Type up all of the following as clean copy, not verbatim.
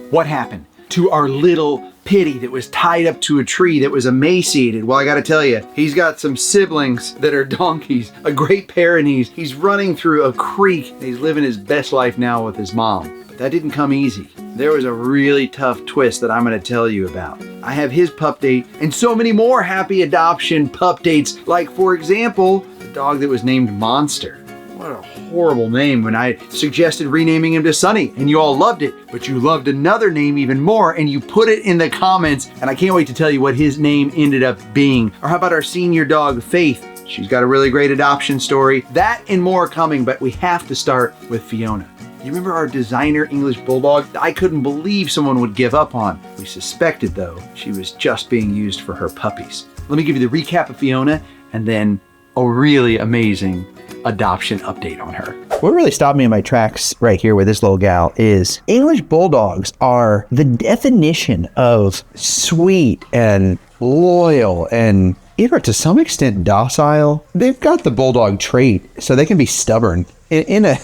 What happened to our little Pitty that was tied up to a tree that was emaciated? Well, I gotta tell you, he's got some siblings that are donkeys, a Great Pyrenees. He's running through a creek. He's living his best life now with his mom. But that didn't come easy. There was a really tough twist that I'm gonna tell you about. I have his pup date and so many more happy adoption pup dates. Like, for example, the dog that was named Monster. What a horrible name when I suggested renaming him to Sunny, and you all loved it, but you loved another name even more, and you put it in the comments, and I can't wait to tell you what his name ended up being. Or how about our senior dog, Faith? She's got a really great adoption story. That and more coming, but we have to start with Fiona. You remember our designer English Bulldog? I couldn't believe someone would give up on. We suspected, though, she was just being used for her puppies. Let me give you the recap of Fiona, and then a really amazing adoption update on her. What really stopped me in my tracks right here with this little gal is English Bulldogs are the definition of sweet and loyal and even to some extent docile. They've got the Bulldog trait, so they can be stubborn in a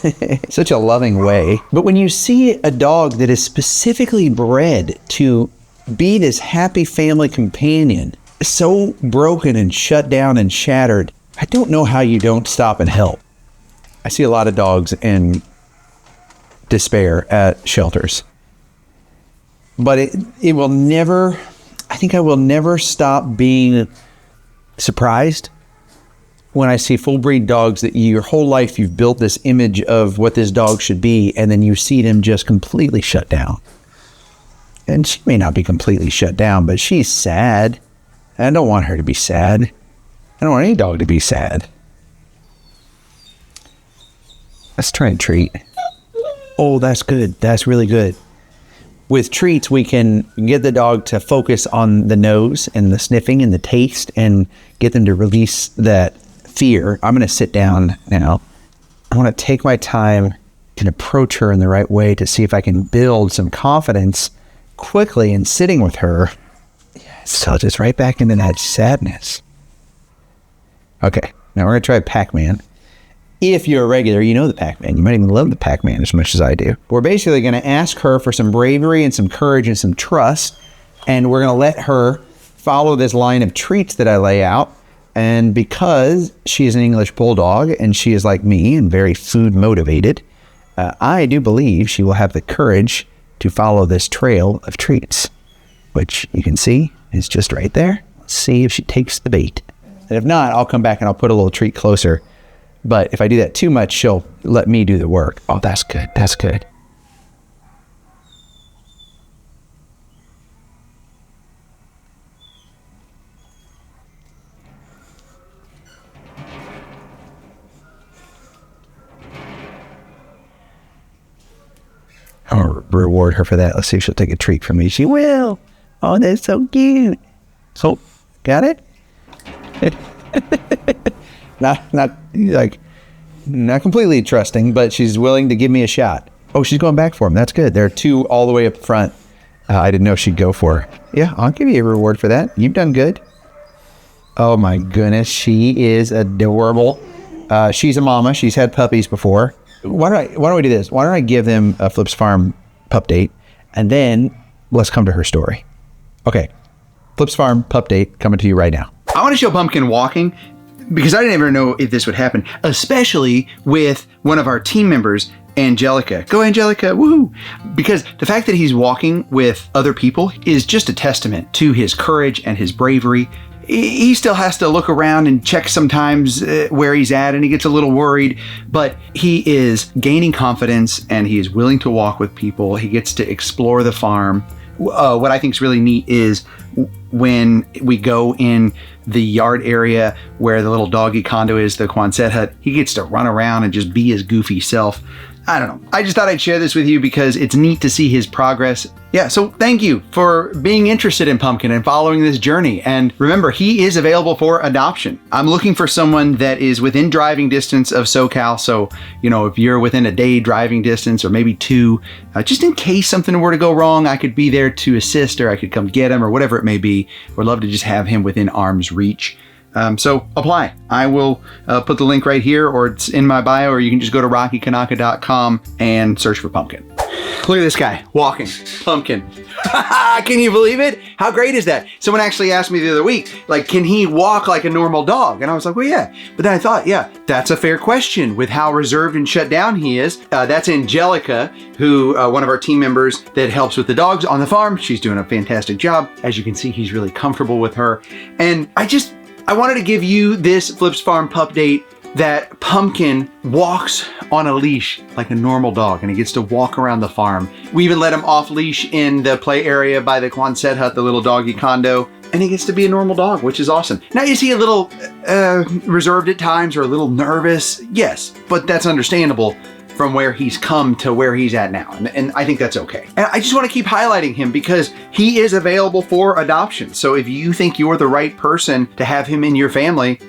such a loving way. But when you see a dog that is specifically bred to be this happy family companion, so broken and shut down and shattered, I don't know how you don't stop and help. I see a lot of dogs in despair at shelters. But it will never, I think I will never stop being surprised when I see full breed dogs that your whole life you've built this image of what this dog should be, and then you see them just completely shut down. And she may not be completely shut down, but she's sad. I don't want her to be sad. I don't want any dog to be sad. Let's try a treat. Oh, that's good. That's really good. With treats, we can get the dog to focus on the nose and the sniffing and the taste and get them to release that fear. I'm going to sit down now. I want to take my time and approach her in the right way to see if I can build some confidence quickly in sitting with her. So just right back into that sadness. Okay, now we're going to try Pac-Man. If you're a regular, you know the Pac-Man. You might even love the Pac-Man as much as I do. We're basically going to ask her for some bravery and some courage and some trust, and we're going to let her follow this line of treats that I lay out. And because she is an English Bulldog and she is like me and very food motivated, I do believe she will have the courage to follow this trail of treats, which you can see is just right there. Let's see if she takes the bait. And if not, I'll come back and I'll put a little treat closer. But if I do that too much, she'll let me do the work. Oh, that's good. That's good. I'll reward her for that. Let's see if she'll take a treat from me. She will. Oh, that's so cute. So, got it? Not completely trusting, but she's willing to give me a shot. Oh, she's going back for him. That's good. There are two all the way up front. I didn't know she'd go for her. Yeah, I'll give you a reward for that. You've done good. Oh my goodness, she is adorable. She's a mama. She's had puppies before. Why don't we do this? Why don't I give them a Flips Farm pup date, and then let's come to her story. Okay, Flips Farm pup date coming to you right now. I want to show Pumpkin walking because I didn't ever know if this would happen, especially with one of our team members, Angelica. Go Angelica, woohoo! Because the fact that he's walking with other people is just a testament to his courage and his bravery. He still has to look around and check sometimes where he's at, and he gets a little worried, but he is gaining confidence and he is willing to walk with people. He gets to explore the farm. What I think is really neat is when we go in the yard area where the little doggy condo is, the Quonset hut, he gets to run around and just be his goofy self. I don't know. I just thought I'd share this with you because it's neat to see his progress. Yeah, so thank you for being interested in Pumpkin and following this journey. And remember, he is available for adoption. I'm looking for someone that is within driving distance of SoCal. So, you know, if you're within a day driving distance or maybe two, just in case something were to go wrong, I could be there to assist, or I could come get him, or whatever it may be. We'd love to just have him within arm's reach. So apply. I will put the link right here, or it's in my bio, or you can just go to rockykanaka.com and search for Pumpkin. Look at this guy walking, Pumpkin. Can you believe it? How great is that? Someone actually asked me the other week, like, can he walk like a normal dog? And I was like, well, yeah. But then I thought, yeah, that's a fair question with how reserved and shut down he is. That's Angelica, who one of our team members that helps with the dogs on the farm. She's doing a fantastic job. As you can see, he's really comfortable with her. And I wanted to give you this Flips Farm Pup Date that Pumpkin walks on a leash like a normal dog, and he gets to walk around the farm. We even let him off leash in the play area by the Quonset hut, the little doggy condo, and he gets to be a normal dog, which is awesome. Now, is he a little reserved at times or a little nervous? Yes, but that's understandable from where he's come to where he's at now. And I think that's okay. And I just want to keep highlighting him because he is available for adoption. So if you think you're the right person to have him in your family,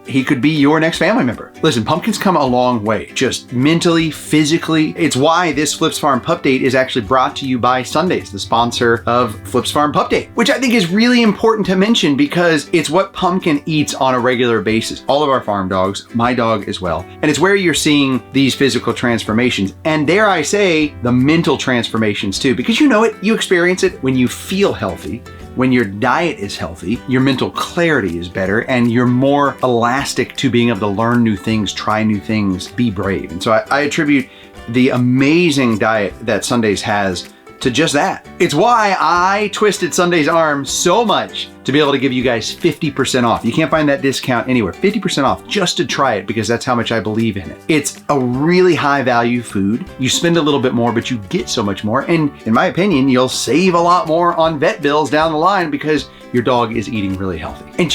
he could be your next family member. Listen, Pumpkin's come a long way, just mentally, physically. It's why this Flips Farm Pup Date is actually brought to you by Sundays, the sponsor of Flips Farm Pup Date, which I think is really important to mention because it's what Pumpkin eats on a regular basis. All of our farm dogs, my dog as well. And it's where you're seeing these physical transformations. And dare I say, the mental transformations too, because you know it, you experience it when you feel healthy. When your diet is healthy, your mental clarity is better, and you're more elastic to being able to learn new things, try new things, be brave. And so I attribute the amazing diet that Sundays has to just that. It's why I twisted Sunday's arm so much to be able to give you guys 50% off. You can't find that discount anywhere. 50% off just to try it because that's how much I believe in it. It's a really high value food. You spend a little bit more, but you get so much more. And in my opinion, you'll save a lot more on vet bills down the line because your dog is eating really healthy. And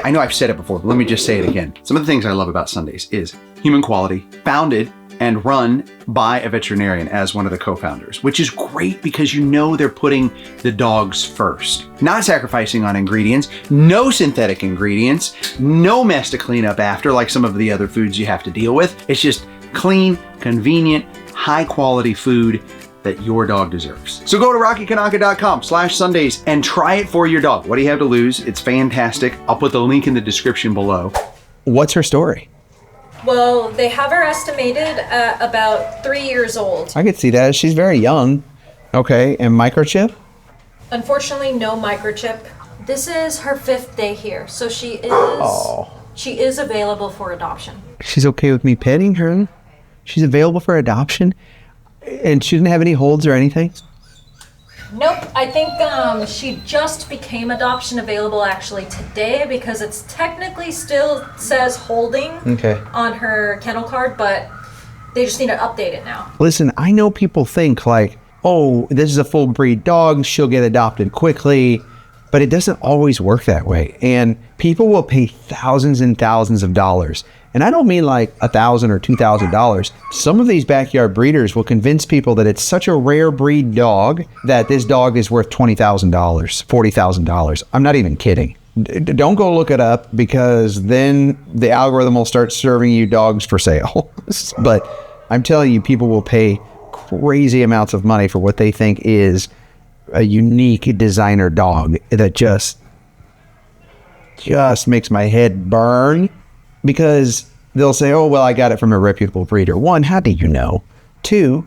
I know I've said it before, but let me just say it again. Some of the things I love about Sundays is human quality, founded and run by a veterinarian as one of the co-founders, which is great because you know they're putting the dogs first, not sacrificing on ingredients, no synthetic ingredients, no mess to clean up after like some of the other foods you have to deal with. It's just clean, convenient, high quality food that your dog deserves. So go to rockykanaka.com/Sundays and try it for your dog. What do you have to lose? It's fantastic. I'll put the link in the description below. What's her story? Well, they have her estimated at about 3 years old. I could see that. She's very young. Okay, and microchip? Unfortunately, no microchip. This is her 5th day here, so she is available for adoption. She's okay with me petting her? She's available for adoption? And she didn't have any holds or anything? Nope, I think she just became adoption available actually today because it's technically still says holding on her kennel card, but they just need to update it now. Listen, I know people think like, oh, this is a full breed dog, she'll get adopted quickly, but it doesn't always work that way. And people will pay thousands and thousands of dollars. And I don't mean like $1,000 or $2,000. Some of these backyard breeders will convince people that it's such a rare breed dog that this dog is worth $20,000, $40,000. I'm not even kidding. Don't go look it up because then the algorithm will start serving you dogs for sale. But I'm telling you, people will pay crazy amounts of money for what they think is a unique designer dog that just makes my head burn. Because they'll say, oh, well, I got it from a reputable breeder. One, how do you know? Two,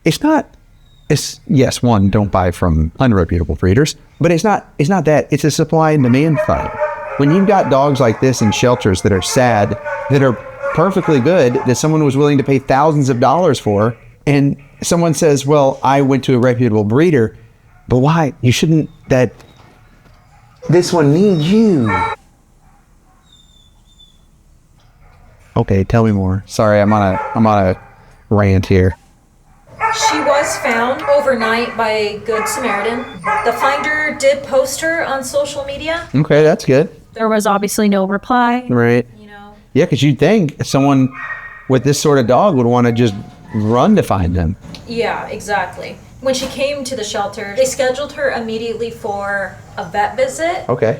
yes, one, don't buy from unreputable breeders, but it's not that. It's a supply and demand thing. When you've got dogs like this in shelters that are sad, that are perfectly good, that someone was willing to pay thousands of dollars for, and someone says, well, I went to a reputable breeder, but why? You shouldn't, this one needs you. Okay, tell me more. Sorry, I'm on a rant here. She was found overnight by a Good Samaritan. The finder did post her on social media. Okay, that's good. There was obviously no reply. Right. You know. Yeah, because you'd think someone with this sort of dog would want to just run to find them. Yeah, exactly. When she came to the shelter, they scheduled her immediately for a vet visit. Okay.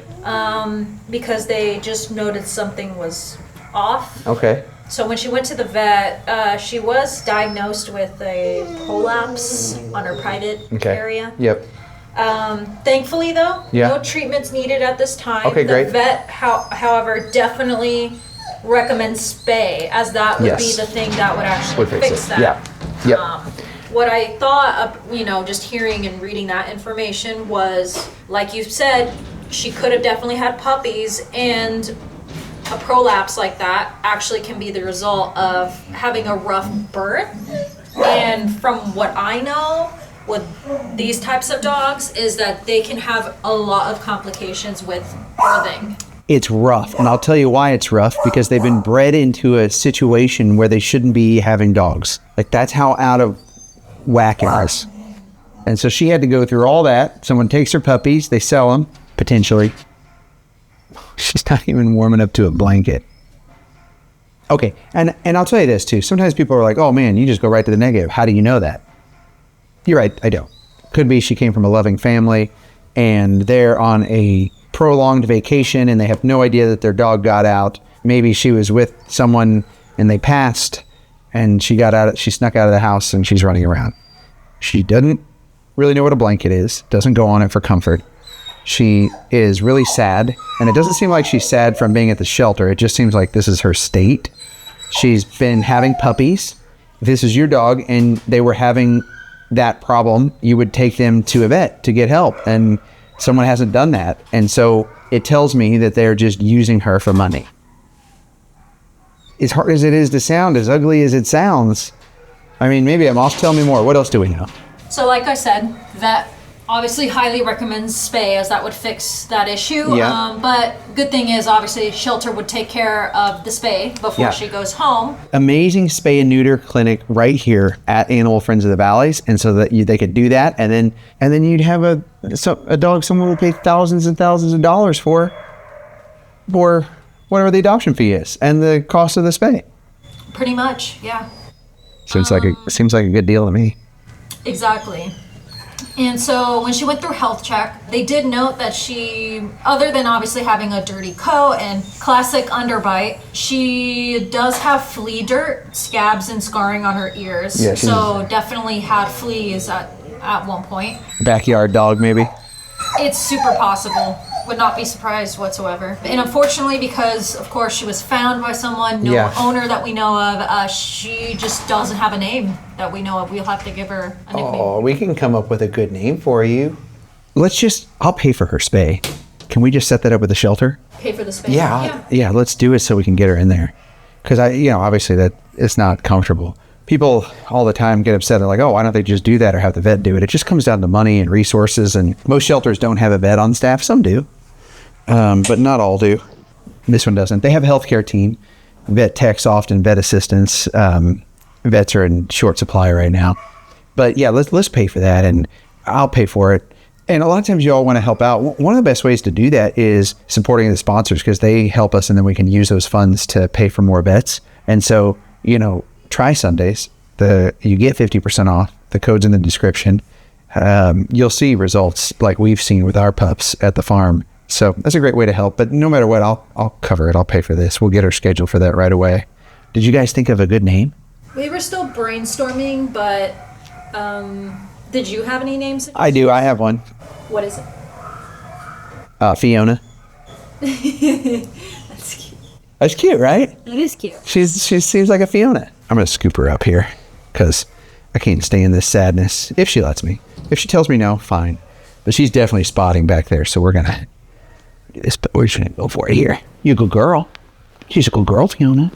Because they just noted something was off. Okay. So when she went to the vet, she was diagnosed with a prolapse on her private area. Yep. Thankfully, though, no treatments needed at this time. Okay, great. The vet, however, definitely recommends spay, as that would be the thing that would actually fix that. Yeah. Yep. What I thought of, just hearing and reading that information was, like you said, she could have definitely had puppies, and a prolapse like that actually can be the result of having a rough birth. And from what I know with these types of dogs is that they can have a lot of complications with birthing. It's rough, and I'll tell you why it's rough, because they've been bred into a situation where they shouldn't be having dogs. Like, that's how out of whack it is. And so she had to go through all that. Someone takes her puppies, they sell them, potentially. She's not even warming up to a blanket. Okay, and I'll tell you this too. Sometimes people are like, oh man, you just go right to the negative. How do you know that? You're right, I don't. Could be she came from a loving family and they're on a prolonged vacation and they have no idea that their dog got out. Maybe she was with someone and they passed and she snuck out of the house and she's running around. She doesn't really know what a blanket is, doesn't go on it for comfort. She is really sad, and it doesn't seem like she's sad from being at the shelter. It just seems like this is her state. She's been having puppies. If this is your dog and they were having that problem, you would take them to a vet to get help, and someone hasn't done that. And so it tells me that they're just using her for money. As hard as it is to sound, as ugly as it sounds, I mean, maybe I'm off. Tell me more. What else do we know? So like I said, vet obviously highly recommends spay, as that would fix that issue. Yeah. But good thing is, obviously, shelter would take care of the spay before she goes home. Amazing spay and neuter clinic right here at Animal Friends of the Valleys, and so that they could do that, and then you'd have a dog someone would pay thousands and thousands of dollars for whatever the adoption fee is and the cost of the spay. Pretty much, yeah. Seems like a good deal to me. Exactly. And so when she went through health check, they did note that she, other than obviously having a dirty coat and classic underbite, she does have flea dirt, scabs, and scarring on her ears. Yeah, so definitely had fleas at one point. Backyard dog, maybe? It's super possible. Would not be surprised whatsoever. And unfortunately, because of course she was found by someone, no owner that we know of, she just doesn't have a name that we know of. We'll have to give her a nickname. Oh, we can come up with a good name for you. I'll pay for her spay. Can we just set that up with the shelter? Pay for the spay? Yeah, let's do it so we can get her in there. Because obviously that it's not comfortable. People all the time get upset. They're like, oh, why don't they just do that or have the vet do it? It just comes down to money and resources, and most shelters don't have a vet on staff. Some do, but not all do. This one doesn't. They have a healthcare team, vet techs often, vet assistants. Vets are in short supply right now. But yeah, let's pay for that, and I'll pay for it. And a lot of times you all want to help out. One of the best ways to do that is supporting the sponsors, because they help us and then we can use those funds to pay for more vets. And so, try Sundays. You get 50% off. The code's in the description. You'll see results like we've seen with our pups at the farm. So that's a great way to help. But no matter what, I'll cover it. I'll pay for this. We'll get her scheduled for that right away. Did you guys think of a good name? We were still brainstorming, but did you have any names? I do. I have one. What is it? Fiona. That's cute. That's cute, right? It is cute. She seems like a Fiona. I'm going to scoop her up here because I can't stay in this sadness if she lets me. If she tells me no, fine. But she's definitely spotting back there, so we're going to do this. But we're just going to go for it here. You're a good girl. She's a good girl, Fiona.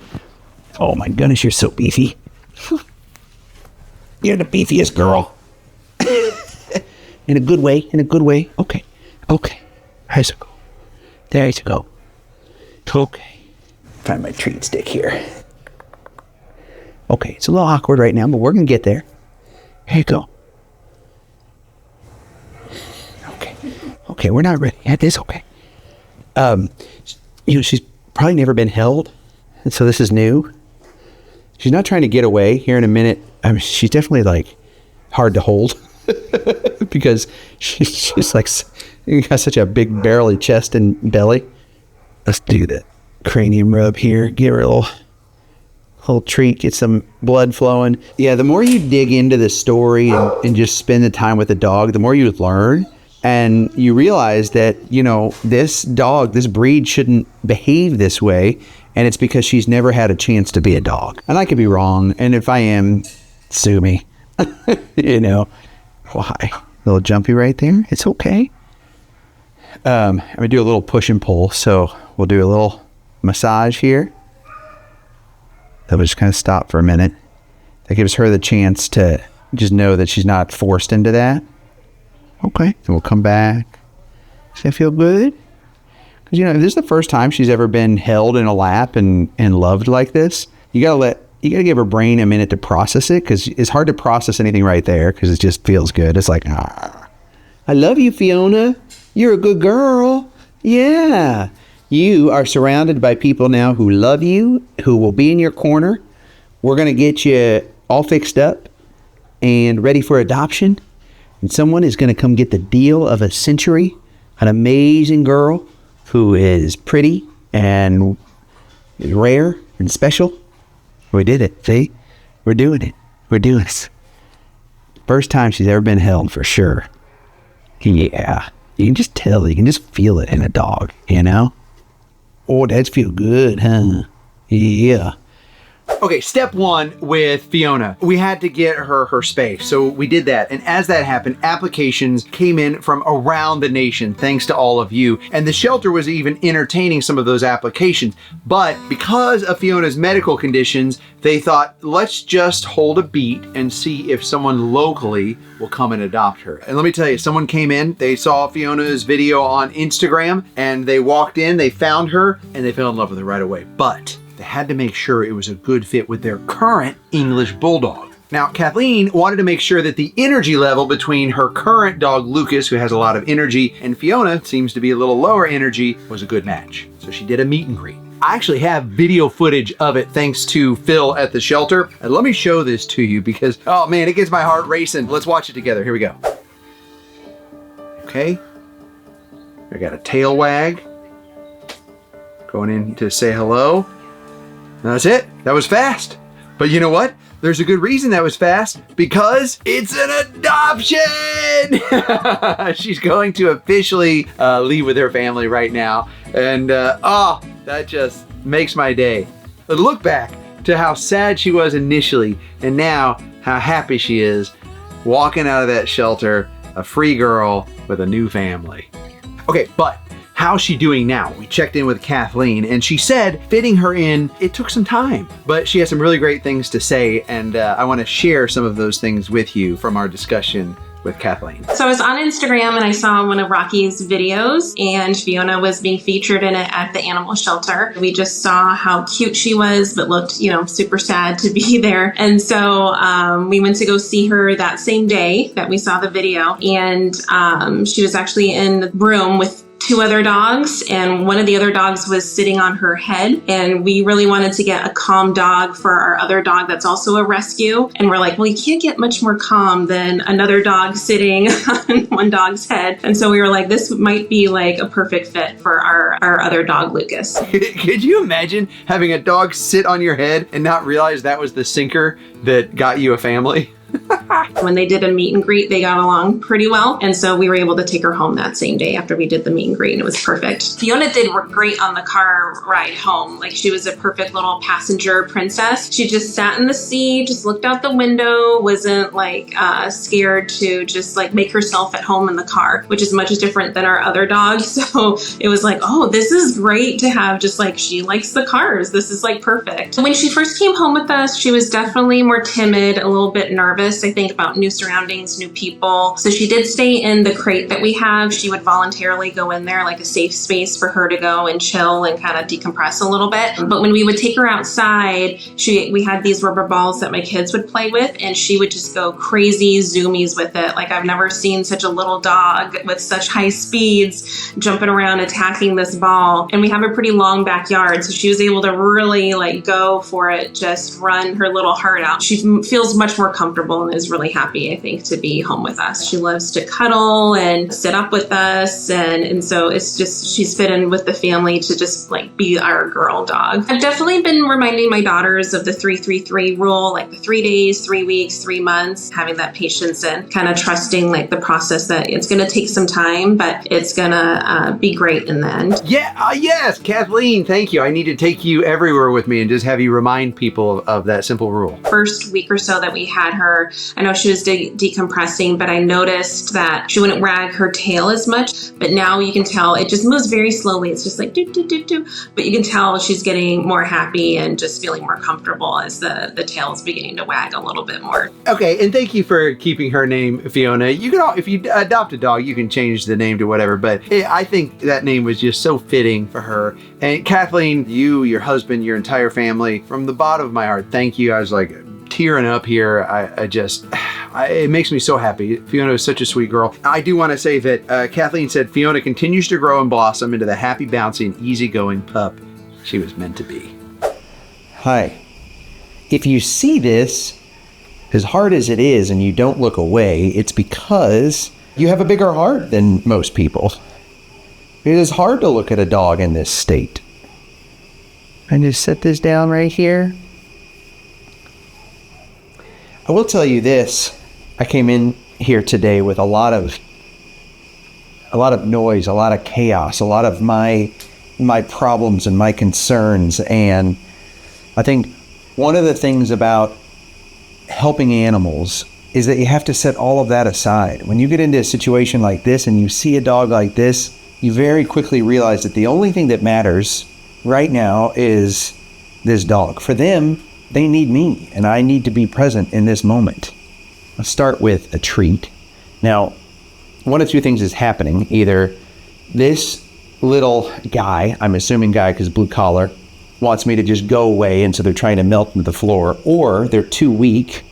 Oh my goodness, you're so beefy. You're the beefiest girl. In a good way, Okay. There you go. Okay. Find my treat stick here. Okay, it's a little awkward right now, but we're going to get there. Here you go. Okay, we're not ready at this. Okay. She's probably never been held, and so this is new. She's not trying to get away. Here in a minute, she's definitely hard to hold because she's got such a big barrely chest and belly. Let's do the cranium rub here. Give her a little treat, get some blood flowing. Yeah, the more you dig into the story and just spend the time with the dog, the more you learn. And you realize that, this dog, this breed shouldn't behave this way. And it's because she's never had a chance to be a dog. And I could be wrong. And if I am, Sue me. You know, why? A little jumpy right there. It's okay. I'm going to do a little push and pull. So we'll do a little massage here. That will just kind of stop for a minute. That gives her the chance to just know that she's not forced into that. Okay. And we'll come back. Does that feel good? Because, you know, if this is the first time she's ever been held in a lap and loved like this, you got to give her brain a minute to process it, because it's hard to process anything right there because it just feels good. It's like, I love you, Fiona. You're a good girl. Yeah. You are surrounded by people now who love you, who will be in your corner. We're going to get you all fixed up and ready for adoption. And someone is going to come get the deal of a century, an amazing girl who is pretty and rare and special. We did it. See? We're doing it. We're doing this. First time she's ever been held, for sure. Yeah. You can just tell. You can just feel it in a dog, you know? Oh, that feel good, huh? Yeah. Okay, step one with Fiona. We had to get her space, so we did that. And as that happened, applications came in from around the nation, thanks to all of you. And the shelter was even entertaining some of those applications. But because of Fiona's medical conditions, they thought, let's just hold a beat and see if someone locally will come and adopt her. And let me tell you, someone came in, they saw Fiona's video on Instagram, and they walked in, they found her, and they fell in love with her right away. But they had to make sure it was a good fit with their current English Bulldog. Now, Kathleen wanted to make sure that the energy level between her current dog, Lucas, who has a lot of energy, and Fiona, seems to be a little lower energy, was a good match. So she did a meet and greet. I actually have video footage of it thanks to Phil at the shelter. And let me show this to you because, oh man, it gets my heart racing. Let's watch it together. Here we go. Okay. I got a tail wag. Going in to say hello. That's it. That was fast. But you know what? There's a good reason that was fast, because it's an adoption! She's going to officially leave with her family right now. And that just makes my day. But look back to how sad she was initially, and now how happy she is walking out of that shelter, a free girl with a new family. Okay, but how's she doing now? We checked in with Kathleen, and she said fitting her in, it took some time, but she has some really great things to say, and I want to share some of those things with you from our discussion with Kathleen. So I was on Instagram and I saw one of Rocky's videos, and Fiona was being featured in it at the animal shelter. We just saw how cute she was, but looked, you know, super sad to be there. And so we went to go see her that same day that we saw the video, and she was actually in the room with two other dogs, and one of the other dogs was sitting on her head, and we really wanted to get a calm dog for our other dog that's also a rescue. And we're like, well, you can't get much more calm than another dog sitting on one dog's head. And so we were like, this might be like a perfect fit for our other dog, Lucas. Could you imagine having a dog sit on your head and not realize that was the sinker that got you a family? When they did a meet and greet, they got along pretty well. And so we were able to take her home that same day after we did the meet and greet, and it was perfect. Fiona did great on the car ride home. Like, she was a perfect little passenger princess. She just sat in the seat, just looked out the window, wasn't like scared to just like make herself at home in the car, which is much different than our other dogs. So it was like, oh, this is great to have, just like, she likes the cars. This is like perfect. When she first came home with us, she was definitely more timid, a little bit nervous, I think, about new surroundings, new people. So she did stay in the crate that we have. She would voluntarily go in there, like a safe space for her to go and chill and kind of decompress a little bit. But when we would take her outside, we had these rubber balls that my kids would play with, and she would just go crazy zoomies with it. Like, I've never seen such a little dog with such high speeds jumping around attacking this ball. And we have a pretty long backyard, so she was able to really like go for it, just run her little heart out. She feels much more comfortable comfortable and is really happy, I think, to be home with us. She loves to cuddle and sit up with us. And so it's just, she's fit in with the family to just like be our girl dog. I've definitely been reminding my daughters of the 3-3-3 rule, like the 3 days, 3 weeks, 3 months, having that patience and kind of trusting like the process that it's going to take some time, but it's going to be great in the end. Yeah, yes, Kathleen, thank you. I need to take you everywhere with me and just have you remind people of that simple rule. First week or so that we had her, I know she was decompressing, but I noticed that she wouldn't wag her tail as much, but now you can tell it just moves very slowly. It's just like do, do, do, do. But you can tell she's getting more happy and just feeling more comfortable as the tail is beginning to wag a little bit more. Okay, and thank you for keeping her name Fiona. You can, if you adopt a dog, you can change the name to whatever, but I think that name was just so fitting for her. And Kathleen, you, your husband, your entire family, from the bottom of my heart, thank you. I was like tearing up here. It makes me so happy. Fiona is such a sweet girl. I do want to say that Kathleen said Fiona continues to grow and blossom into the happy, bouncing, easygoing pup she was meant to be. Hi. If you see this, as hard as it is, and you don't look away, it's because you have a bigger heart than most people. It is hard to look at a dog in this state. I just set this down right here. I will tell you this. I came in here today with a lot of noise, a lot of chaos, a lot of my problems and my concerns. And I think one of the things about helping animals is that you have to set all of that aside. When you get into a situation like this and you see a dog like this, you very quickly realize that the only thing that matters right now is this dog. For them, they need me, and I need to be present in this moment. Let's start with a treat. Now, one of two things is happening. Either this little guy, I'm assuming guy because blue collar, wants me to just go away, and so they're trying to melt into the floor, or they're too weak.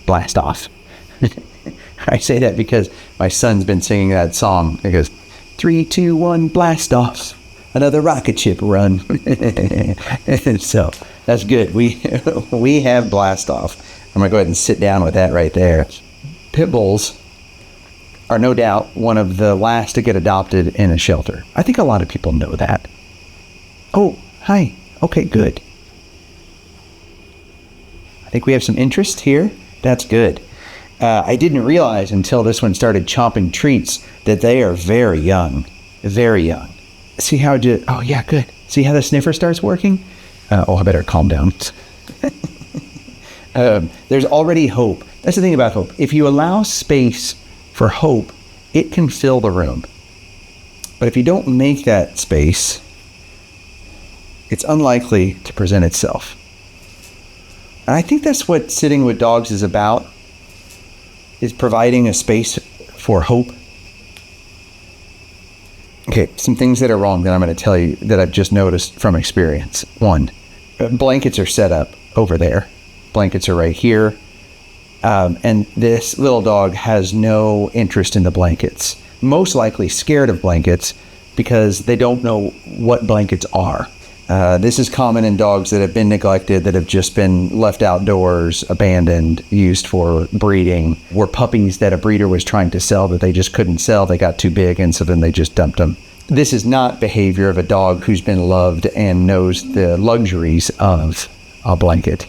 Blast off. I say that because my son's been singing that song. It goes, 3, 2, 1, blast off. Another rocket ship run. So that's good. We have blast off. I'm going to go ahead and sit down with that right there. Pit bulls are no doubt one of the last to get adopted in a shelter. I think a lot of people know that. Oh, hi. Okay, good. I think we have some interest here. That's good. I didn't realize until this one started chomping treats that they are very young. Very young. See how oh yeah, good. See how the sniffer starts working? I better calm down. There's already hope. That's the thing about hope. If you allow space for hope, it can fill the room. But if you don't make that space, it's unlikely to present itself. And I think that's what sitting with dogs is about, is providing a space for hope. Okay, some things that are wrong that I'm going to tell you that I've just noticed from experience. One, blankets are set up over there. Blankets are right here. And this little dog has no interest in the blankets. Most likely scared of blankets because they don't know what blankets are. This is common in dogs that have been neglected, that have just been left outdoors, abandoned, used for breeding, were puppies that a breeder was trying to sell that they just couldn't sell. They got too big, and so then they just dumped them. This is not behavior of a dog who's been loved and knows the luxuries of a blanket.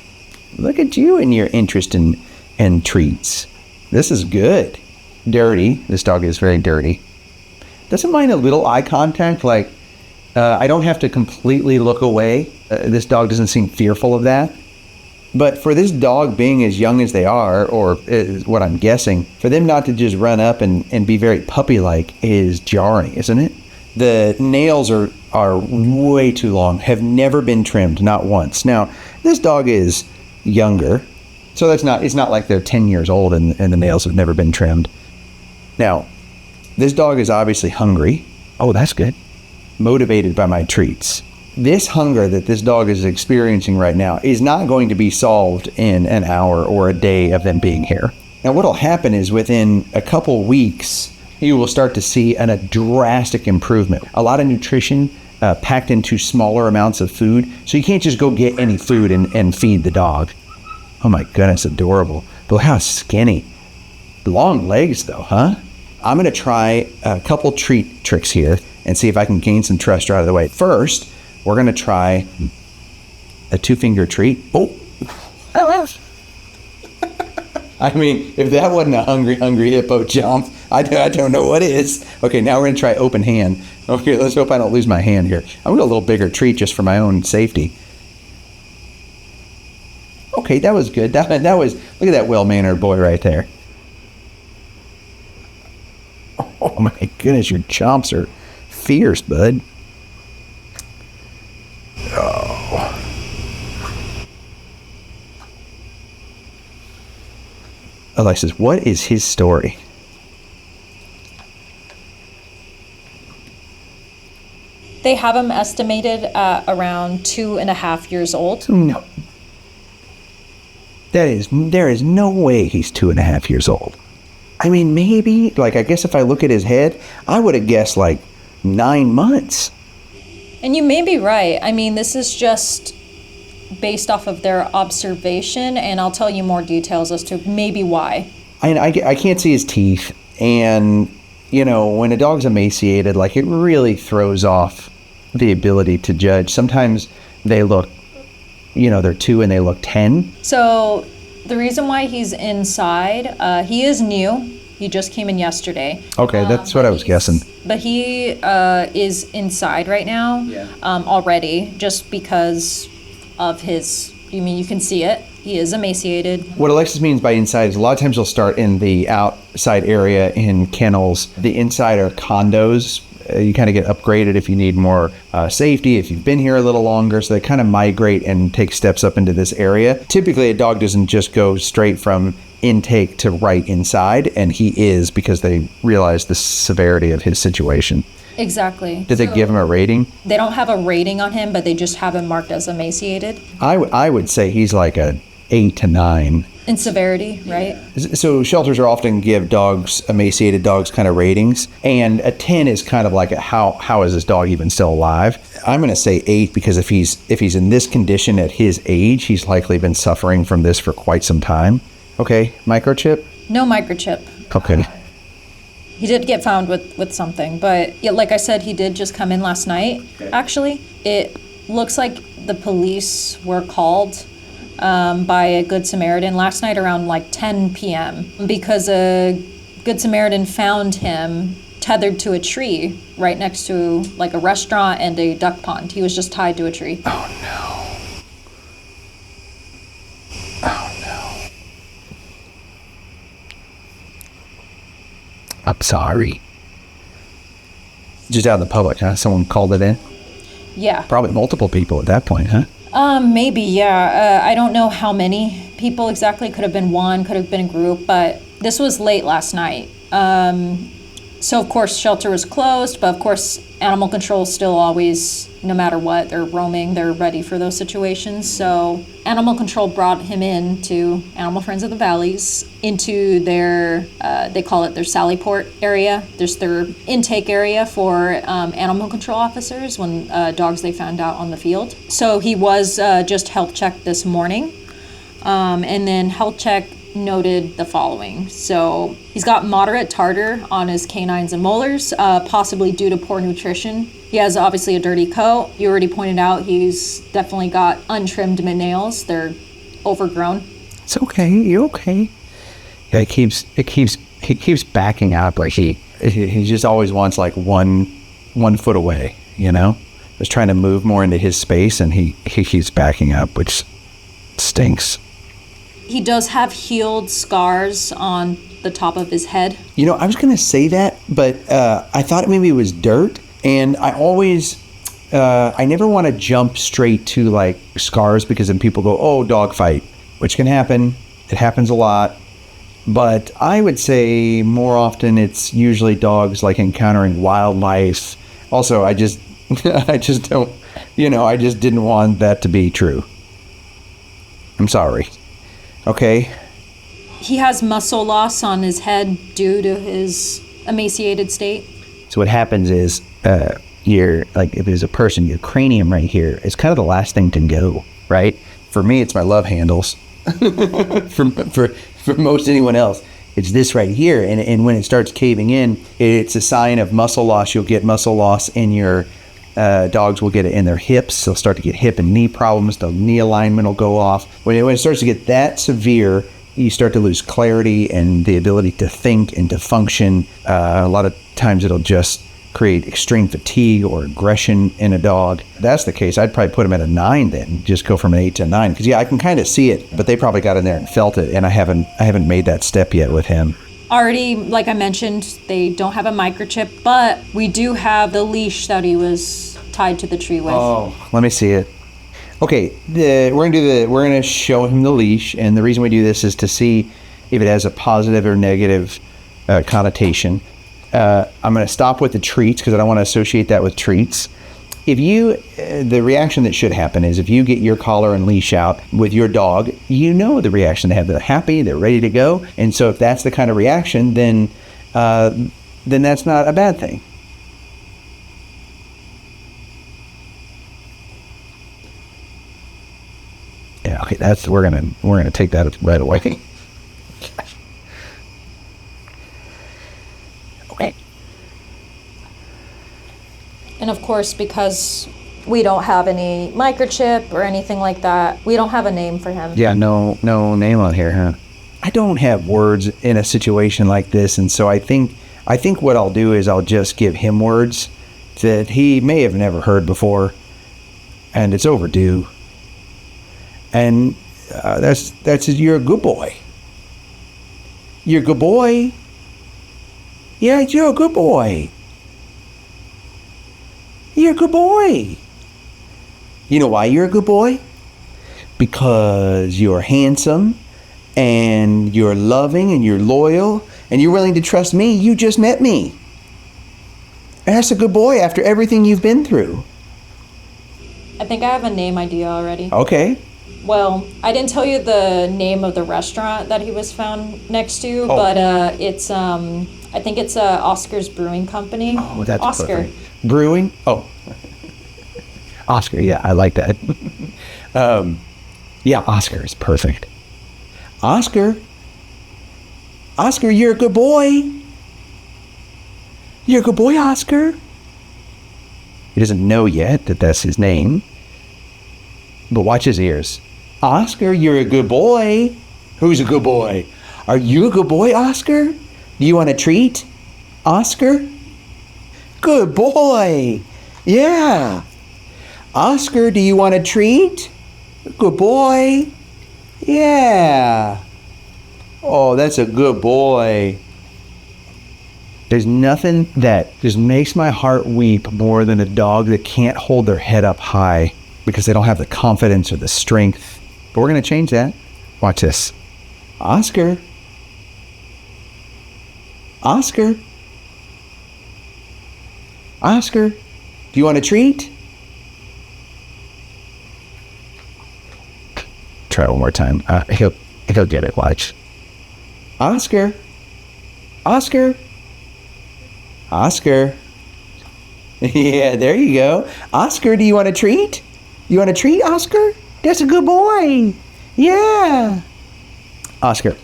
Look at you and your interest in treats. This is good. Dirty. This dog is very dirty. Doesn't mind a little eye contact, like, I don't have to completely look away. This dog doesn't seem fearful of that. But for this dog being as young as they are, or is what I'm guessing, for them not to just run up and be very puppy-like is jarring, isn't it? The nails are way too long, have never been trimmed, not once. Now, this dog is younger, so it's not like they're 10 years old and the nails have never been trimmed. Now, this dog is obviously hungry. Oh, that's good. Motivated by my treats. This hunger that this dog is experiencing right now is not going to be solved in an hour or a day of them being here. Now, what'll happen is within a couple weeks, you will start to see a drastic improvement. A lot of nutrition packed into smaller amounts of food. So you can't just go get any food and feed the dog. Oh my goodness, adorable. But how skinny. Long legs though, huh? I'm going to try a couple treat tricks here and see if I can gain some trust right out of the way. First, we're going to try a 2-finger treat. Oh. I mean, if that wasn't a hungry hippo jump, I don't know what is. Okay, now we're going to try open hand. Okay, let's hope I don't lose my hand here. I'm going to go a little bigger treat just for my own safety. Okay, that was good. That was, look at that well-mannered boy right there. Oh my goodness, your chomps are fierce, bud. Oh. Alexis, what is his story? They have him estimated at around 2.5 years old. No. There is no way he's 2.5 years old. I mean, maybe, like, I guess if I look at his head, I would have guessed, like, 9 months. And you may be right. I mean, this is just based off of their observation, and I'll tell you more details as to maybe why. I can't see his teeth, and, you know, when a dog's emaciated, like, it really throws off the ability to judge. Sometimes they look, you know, they're 2 and they look 10. So the reason why he's inside, he is new. He just came in yesterday. Okay, that's what I was guessing. But he is inside right now already, just because of his, you can see it. He is emaciated. What Alexis means by inside is a lot of times they'll start in the outside area in kennels. The inside are condos. You kind of get upgraded if you need more safety, if you've been here a little longer. So they kind of migrate and take steps up into this area. Typically, a dog doesn't just go straight from intake to right inside, and he is, because they realize the severity of his situation. Exactly. Did they give him a rating? They don't have a rating on him, but they just have him marked as emaciated. I would say he's like a 8 to 9. In severity, right? So shelters are often give dogs, emaciated dogs, kind of ratings, and a 10 is kind of like how is this dog even still alive? I'm going to say 8 because if he's in this condition at his age, he's likely been suffering from this for quite some time. Okay, microchip? No microchip. Okay. He did get found with something, but like I said, he did just come in last night, actually. It looks like the police were called by a Good Samaritan last night around like 10 p.m. because a Good Samaritan found him tethered to a tree right next to like a restaurant and a duck pond. He was just tied to a tree. Oh no. I'm sorry. Just out in the public, huh? Someone called it in? Yeah. Probably multiple people at that point, huh? Maybe, yeah. I don't know how many people exactly. Could have been one, could have been a group, but this was late last night. So, of course, shelter was closed, but, of course, animal control is still always, no matter what, they're roaming, they're ready for those situations. So, animal control brought him in to Animal Friends of the Valleys, into their, they call it their Sallyport area. There's their intake area for animal control officers when dogs they found out on the field. So, he was just health checked this morning, and then health check noted the following. So he's got moderate tartar on his canines and molars, possibly due to poor nutrition. He has obviously a dirty coat. You already pointed out he's definitely got untrimmed nails. They're overgrown. It's okay. You're okay. Yeah, he keeps backing up. Like he just always wants like one foot away, you know? Just trying to move more into his space, and he keeps backing up, which stinks. He does have healed scars on the top of his head. You know, I was going to say that, but I thought maybe it was dirt. And I always, I never want to jump straight to like scars, because then people go, oh, dog fight, which can happen. It happens a lot. But I would say more often it's usually dogs like encountering wildlife. Also, I just don't, I just didn't want that to be true. I'm sorry. Okay. He has muscle loss on his head due to his emaciated state. So what happens is, your, like, if it was a person, your cranium right here is kind of the last thing to go, right? For me, it's my love handles. for most anyone else, it's this right here. And when it starts caving in, it's a sign of muscle loss. You'll get muscle loss in your dogs will get it in their hips. They'll start to get hip and knee problems. The knee alignment will go off. When it starts to get that severe, you start to lose clarity and the ability to think and to function. A lot of times it'll just create extreme fatigue or aggression in a dog. If that's the case, I'd probably put them at a 9 then, just go from an 8 to a 9. Because I can kind of see it, but they probably got in there and felt it, and I haven't made that step yet with him. Already, like I mentioned, they don't have a microchip, but we do have the leash that he was tied to the tree with. Oh, let me see it. Okay, we're gonna show him the leash, and the reason we do this is to see if it has a positive or negative connotation. I'm going to stop with the treats because I don't want to associate that with treats. If you, the reaction that should happen is if you get your collar and leash out with your dog, you know the reaction they have. They're happy, they're ready to go. And so if that's the kind of reaction, then that's not a bad thing. Yeah, okay, we're gonna take that right away. Okay. And of course, because we don't have any microchip or anything like that, we don't have a name for him. Yeah, no name on here, huh? I don't have words in a situation like this, and so I think what I'll do is I'll just give him words that he may have never heard before, and it's overdue. And that's you're a good boy. You're a good boy. Yeah, you're a good boy. You're a good boy. You know why you're a good boy? Because you're handsome, and you're loving, and you're loyal, and you're willing to trust me. You just met me. And that's a good boy after everything you've been through. I think I have a name idea already. Okay. Well, I didn't tell you the name of the restaurant that he was found next to, but it's I think it's Oscar's Brewing Company. Oh, that's Oscar. perfect. Brewing? Oh. Oscar, yeah, I like that. Yeah, Oscar is perfect. Oscar, you're a good boy. You're a good boy, Oscar. He doesn't know yet that that's his name. But watch his ears. Oscar, you're a good boy. Who's a good boy? Are you a good boy, Oscar? Do you want a treat? Oscar? Good boy. Yeah. Oscar, do you want a treat? Good boy. Yeah. Oh, that's a good boy. There's nothing that just makes my heart weep more than a dog that can't hold their head up high because they don't have the confidence or the strength. But we're going to change that. Watch this. Oscar. Oscar. Oscar, do you want a treat? Try it one more time. He'll get it. Watch. Oscar. Oscar. Oscar. Yeah, there you go. Oscar, do you want a treat? You want a treat, Oscar? That's a good boy. Yeah. Oscar,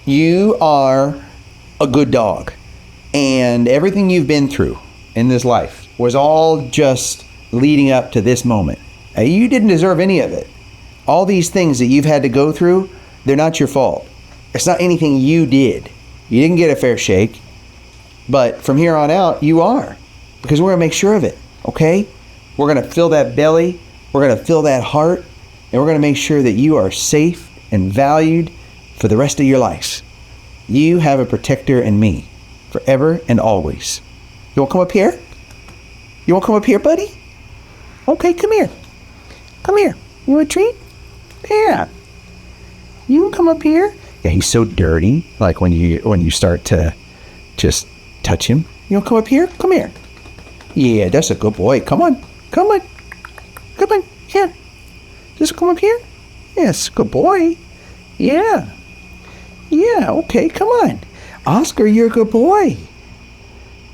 you are a good dog. And everything you've been through in this life was all just leading up to this moment. You didn't deserve any of it. All these things that you've had to go through, they're not your fault. It's not anything you did. You didn't get a fair shake. But from here on out, you are. Because we're going to make sure of it, okay? We're going to fill that belly. We're going to fill that heart. And we're going to make sure that you are safe and valued for the rest of your life. You have a protector in me, forever and always. You want to come up here? You want to come up here, buddy? Okay, come here. Come here. You want a treat? Yeah. You can come up here. Yeah, he's so dirty. Like when you start to just touch him. You want to come up here? Come here. Yeah, that's a good boy. Come on. Come on. Come on. Yeah. Just come up here. Yes, good boy. Yeah. Yeah, okay, come on. Oscar, you're a good boy.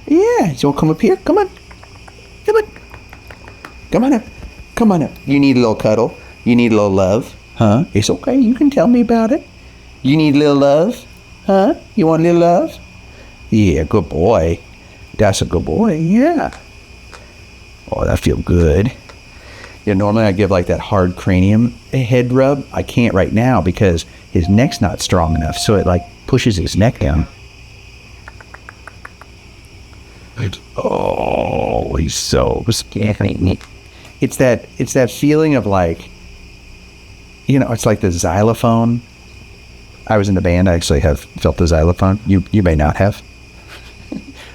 Yeah, you want to come up here? Come on. Come on. Come on up. Come on up. You need a little cuddle? You need a little love? Huh? It's okay. You can tell me about it. You need a little love? Huh? You want a little love? Yeah, good boy. That's a good boy. Yeah. Oh, that feels good. Yeah, normally I give like that hard cranium head rub. I can't right now because his neck's not strong enough, so it like pushes his neck down. Oh, he's so scary. It's that feeling of like, you know, it's like the xylophone. I was in the band. I actually have felt the xylophone. You may not have.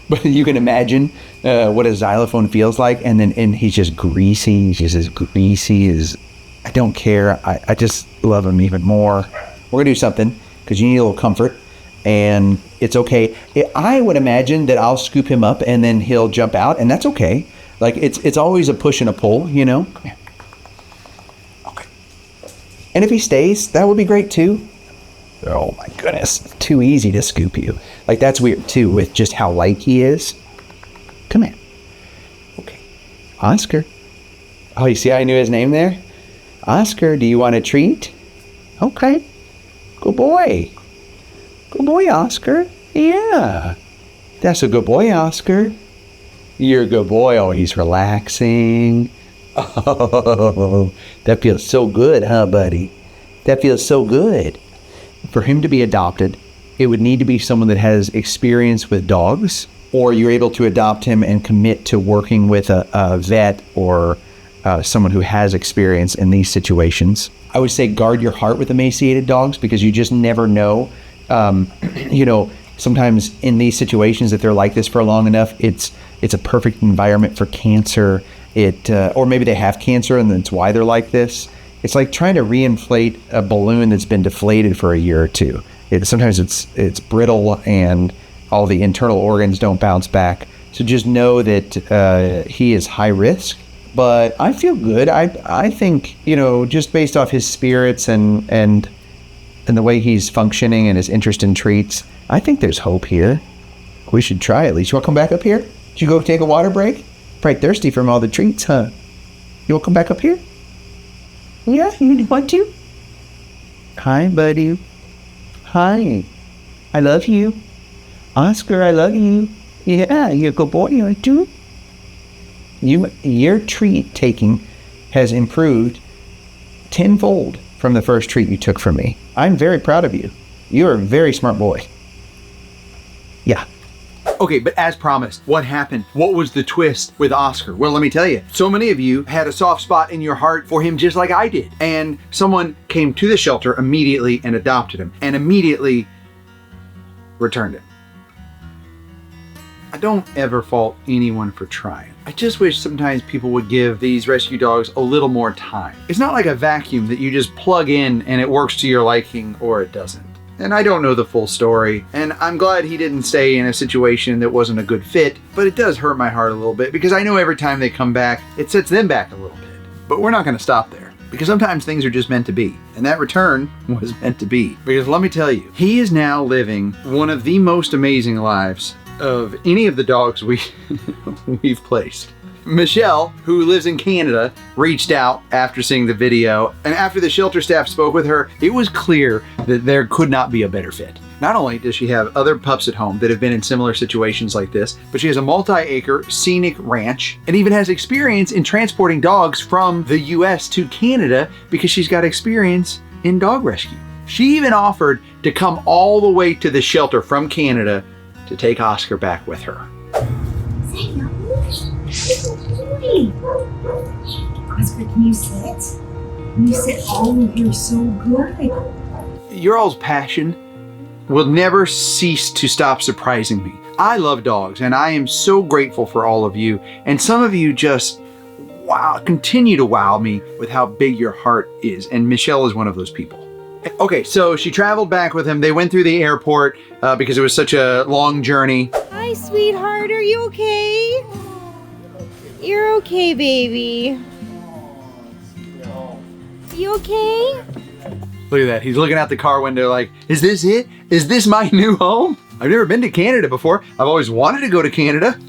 But you can imagine what a xylophone feels like. And he's just greasy. He's just as greasy as, I don't care. I just love him even more. We're going to do something because you need a little comfort. And it's okay. I would imagine that I'll scoop him up and then he'll jump out. And that's okay. Like, it's always a push and a pull, you know? Come here. Okay. And if he stays, that would be great too. Oh my goodness. Too easy to scoop you. Like, that's weird too with just how light he is. Come here. Okay. Oscar. Oh, you see how I knew his name there? Oscar, do you want a treat? Okay. Good boy. Good boy, Oscar. Yeah. That's a good boy, Oscar. You're a good boy. Oh, he's relaxing. Oh, that feels so good, huh, buddy? That feels so good. For him to be adopted, it would need to be someone that has experience with dogs, or you're able to adopt him and commit to working with a vet or someone who has experience in these situations. I would say guard your heart with emaciated dogs because you just never know. You know, sometimes in these situations, if they're like this for long enough, it's a perfect environment for cancer. Or maybe they have cancer and that's why they're like this. It's like trying to reinflate a balloon that's been deflated for a year or two. Sometimes it's brittle and all the internal organs don't bounce back. So just know that he is high risk. But I feel good. I think, you know, just based off his spirits and the way he's functioning and his interest in treats, I think there's hope here. We should try at least. You want to come back up here? Did you go take a water break? Probably thirsty from all the treats, huh? You want to come back up here? Yeah, you want to? Hi, buddy. Hi. I love you. Oscar, I love you. Yeah, you're a good boy, aren't you? Your treat taking has improved tenfold from the first treat you took from me. I'm very proud of you. You're a very smart boy. Yeah. Okay, but as promised, what happened? What was the twist with Oscar? Well, let me tell you. So many of you had a soft spot in your heart for him just like I did. And someone came to the shelter immediately and adopted him and immediately returned him. I don't ever fault anyone for trying. I just wish sometimes people would give these rescue dogs a little more time. It's not like a vacuum that you just plug in and it works to your liking or it doesn't. And I don't know the full story, and I'm glad he didn't stay in a situation that wasn't a good fit, but it does hurt my heart a little bit because I know every time they come back, it sets them back a little bit. But we're not going to stop there because sometimes things are just meant to be, and that return was meant to be. Because let me tell you, he is now living one of the most amazing lives of any of the dogs we've placed. Michelle, who lives in Canada, reached out after seeing the video, and after the shelter staff spoke with her, it was clear that there could not be a better fit. Not only does she have other pups at home that have been in similar situations like this, but she has a multi-acre scenic ranch and even has experience in transporting dogs from the US to Canada because she's got experience in dog rescue. She even offered to come all the way to the shelter from Canada to take Oscar back with her. Oscar, can you sit? Can you sit? Oh, you're so good. Your all's passion will never cease to stop surprising me. I love dogs and I am so grateful for all of you. And some of you just continue to wow me with how big your heart is. And Michelle is one of those people. Okay, so she traveled back with him. They went through the airport because it was such a long journey. Hi, sweetheart. Are you okay? You're okay, baby. You okay? Look at that. He's looking out the car window like, is this it? Is this my new home? I've never been to Canada before. I've always wanted to go to Canada.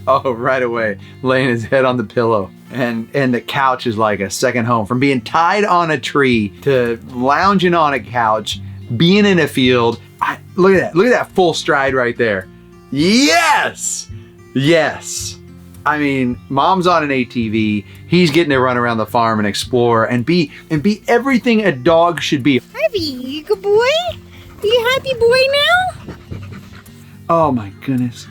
Oh, right away, laying his head on the pillow. And the couch is like a second home. From being tied on a tree to lounging on a couch, being in a field. Look at that. Look at that full stride right there. Yes! Yes. I mean, mom's on an ATV. He's getting to run around the farm and explore and be everything a dog should be. Harvey, you good boy? Are you happy boy now? Oh my goodness.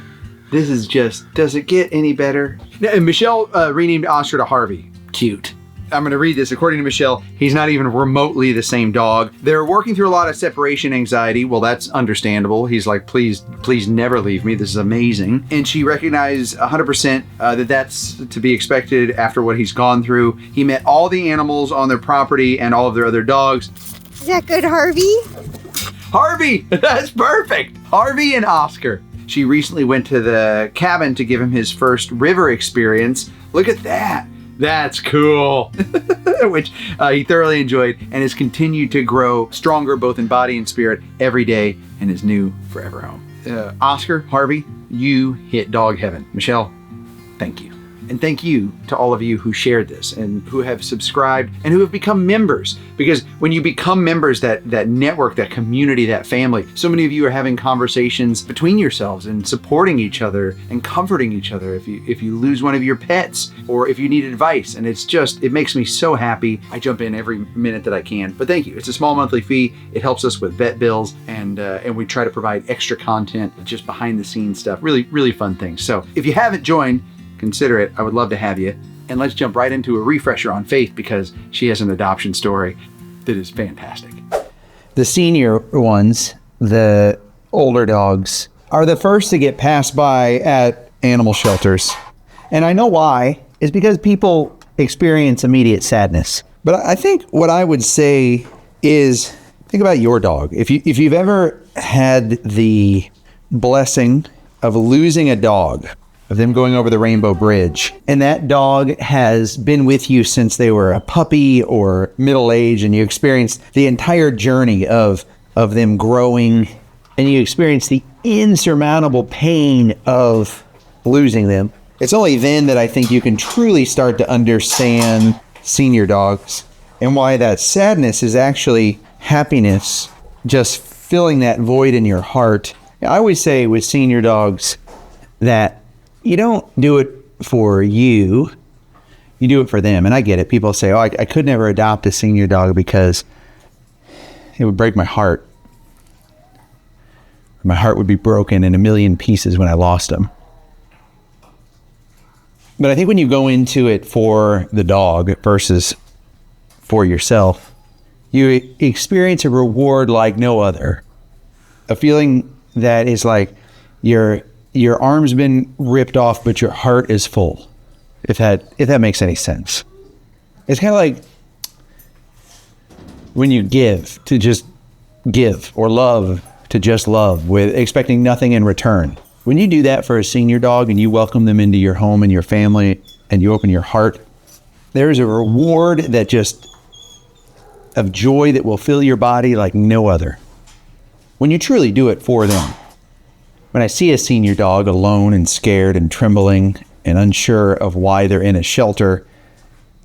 This is just, does it get any better? And Michelle renamed Oscar to Harvey. Cute. I'm going to read this. According to Michelle, he's not even remotely the same dog. They're working through a lot of separation anxiety. Well, that's understandable. He's like, please never leave me. This is amazing. And she recognized 100% that that's to be expected after what he's gone through. He met all the animals on their property and all of their other dogs. Is that good, Harvey? Harvey! That's perfect! Harvey and Oscar. She recently went to the cabin to give him his first river experience. Look at that. That's cool. Which he thoroughly enjoyed and has continued to grow stronger both in body and spirit every day in his new forever home. Oscar, Harvey, you hit dog heaven. Michelle, thank you. And thank you to all of you who shared this and who have subscribed and who have become members. Because when you become members, that network, that community, that family, so many of you are having conversations between yourselves and supporting each other and comforting each other if you lose one of your pets or if you need advice. And it makes me so happy. I jump in every minute that I can. But thank you. It's a small monthly fee. It helps us with vet bills and we try to provide extra content, just behind the scenes stuff. Really, really fun things. So if you haven't joined, consider it. I would love to have you. And let's jump right into a refresher on Faith because she has an adoption story that is fantastic. The senior ones, the older dogs, are the first to get passed by at animal shelters. And I know why. It's because people experience immediate sadness. But I think what I would say is, think about your dog. If you've ever had the blessing of losing a dog, of them going over the Rainbow Bridge, and that dog has been with you since they were a puppy or middle age, and you experienced the entire journey of them growing, and you experience the insurmountable pain of losing them. It's only then that I think you can truly start to understand senior dogs and why that sadness is actually happiness, just filling that void in your heart. I always say with senior dogs that you don't do it for you do it for them. And I get it. People say, oh, I could never adopt a senior dog because it would break my heart. My heart would be broken in a million pieces when I lost them. But I think when you go into it for the dog versus for yourself, you experience a reward like no other. A feeling that is like your arm's been ripped off, but your heart is full. If that makes any sense. It's kind of like when you give to just give, or love to just love, with expecting nothing in return. When you do that for a senior dog and you welcome them into your home and your family and you open your heart, there is a reward that just of joy that will fill your body like no other. When you truly do it for them. When I see a senior dog alone and scared and trembling and unsure of why they're in a shelter,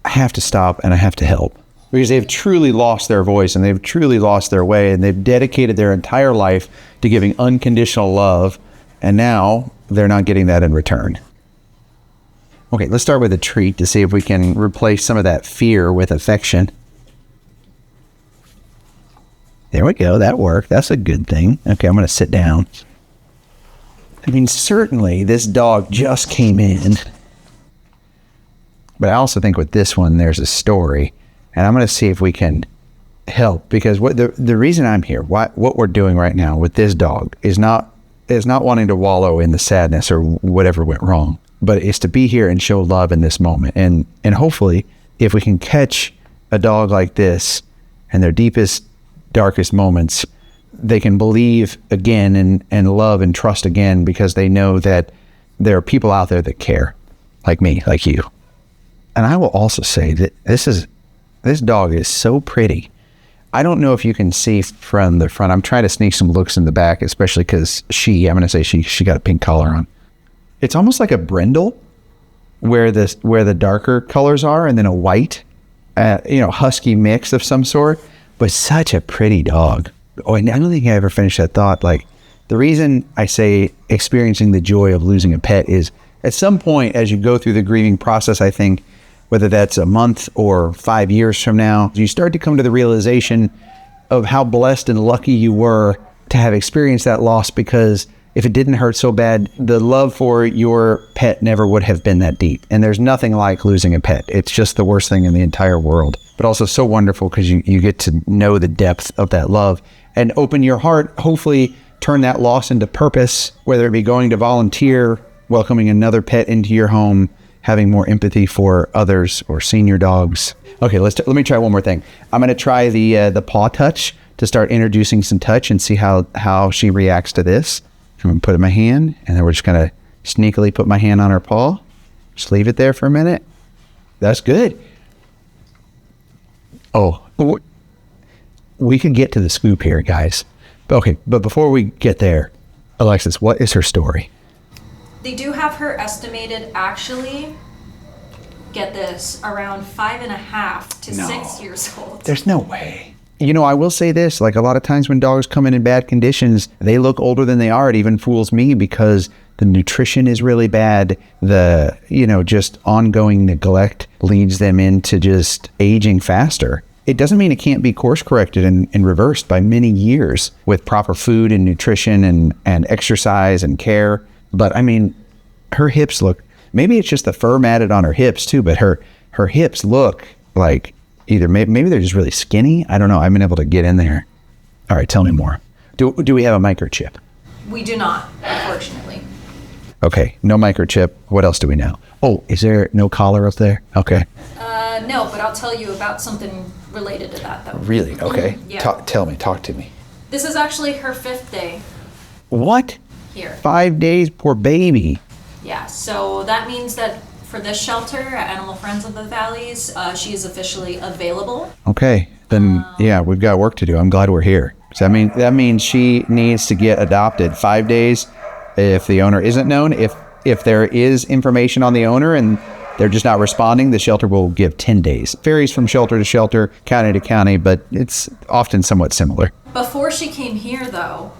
I have to stop and I have to help. Because they've truly lost their voice and they've truly lost their way and they've dedicated their entire life to giving unconditional love, and now they're not getting that in return. Okay, let's start with a treat to see if we can replace some of that fear with affection. There we go, that worked. That's a good thing. Okay, I'm going to sit down. I mean, certainly this dog just came in. But I also think with this one, there's a story. And I'm going to see if we can help. Because the reason I'm here, what we're doing right now with this dog is not wanting to wallow in the sadness or whatever went wrong. But it's to be here and show love in this moment. And hopefully, if we can catch a dog like this in their deepest, darkest moments, they can believe again and love and trust again, because they know that there are people out there that care, like me, like you. And I will also say that this dog is so pretty. I don't know if you can see from the front. I'm trying to sneak some looks in the back, especially because I'm going to say she got a pink collar on. It's almost like a brindle where the darker colors are, and then a white, husky mix of some sort, but such a pretty dog. Oh, and I don't think I ever finished that thought. Like, the reason I say experiencing the joy of losing a pet is at some point as you go through the grieving process, I think, whether that's a month or 5 years from now, you start to come to the realization of how blessed and lucky you were to have experienced that loss, because if it didn't hurt so bad, the love for your pet never would have been that deep. And there's nothing like losing a pet. It's just the worst thing in the entire world, but also so wonderful because you get to know the depth of that love and open your heart, hopefully turn that loss into purpose, whether it be going to volunteer, welcoming another pet into your home, having more empathy for others or senior dogs. Okay, let me try one more thing. I'm going to try the paw touch to start introducing some touch and see how she reacts to this. I'm going to put it in my hand, and then we're just going to sneakily put my hand on her paw. Just leave it there for a minute. That's good. Oh, we could get to the scoop here, guys. Okay, but before we get there, Alexis, what is her story? They do have her estimated, actually, get this, around 5.5 to 6 years old. There's no way. I will say this, like a lot of times when dogs come in bad conditions, they look older than they are. It even fools me because the nutrition is really bad. The, just ongoing neglect leads them into just aging faster. It doesn't mean it can't be course corrected and reversed by many years with proper food and nutrition and exercise and care. But I mean, her hips look, maybe it's just the fur matted on her hips too, but her hips look like either maybe they're just really skinny. I don't know. I've been able to get in there. All right, tell me more. Do we have a microchip? We do not, unfortunately. Okay, no microchip. What else do we know? Oh, is there no collar up there? Okay. No, but I'll tell you about something related to that, though. Really? Okay. Yeah. Talk to me. This is actually her 5th day What? here. 5 days, poor baby. Yeah, so that means that for this shelter at Animal Friends of the Valleys, she is officially available. Okay, then we've got work to do. I'm glad we're here. So that means she needs to get adopted. 5 days if the owner isn't known. If there is information on the owner and they're just not responding, the shelter will give 10 days. It varies from shelter to shelter, county to county, but it's often somewhat similar. Before she came here, though,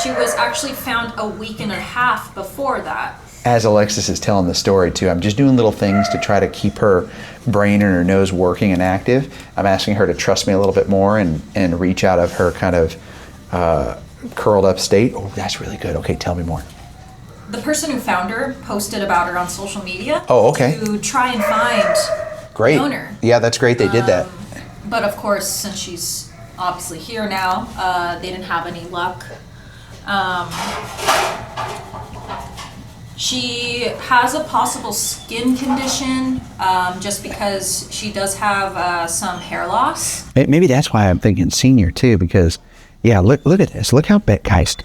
she was actually found a week and a half before that. As Alexis is telling the story too, I'm just doing little things to try to keep her brain and her nose working and active. I'm asking her to trust me a little bit more and reach out of her kind of curled up state. Oh, that's really good. Okay, tell me more. The person who found her posted about her on social media. Oh, okay. To try and find Great. the owner. Yeah, that's great. They did that. But of course, since she's obviously here now, they didn't have any luck. She has a possible skin condition, just because she does have some hair loss. Maybe that's why I'm thinking senior too, because look at this. Look how guys,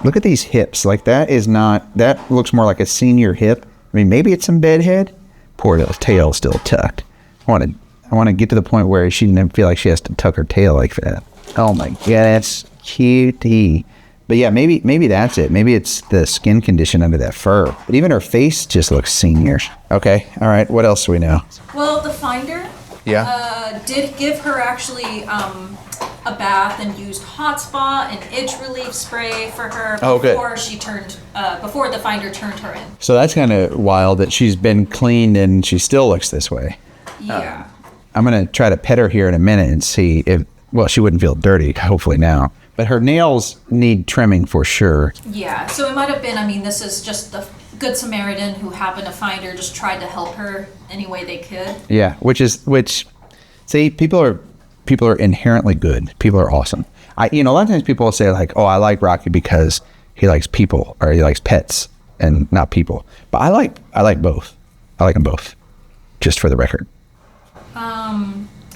look at these hips. Like that looks more like a senior hip. I mean, maybe it's some bedhead. Poor little tail still tucked. I want to get to the point where she didn't feel like she has to tuck her tail like that. Oh my God, that's cutie. But yeah, maybe that's it. Maybe it's the skin condition under that fur. But even her face just looks senior. Okay, all right. What else do we know? Well, the finder did give her actually a bath and used hot spa and itch relief spray for her before before the finder turned her in. So that's kind of wild that she's been cleaned and she still looks this way. Yeah. I'm going to try to pet her here in a minute and see if, she wouldn't feel dirty, hopefully now. But her nails need trimming for sure. Yeah, so it might have been, this is just the Good Samaritan who happened to find her, just tried to help her any way they could. Yeah, see, people are inherently good. People are awesome. A lot of times people will say like, oh, I like Rocky because he likes people or he likes pets and not people. But I like both. I like them both, just for the record.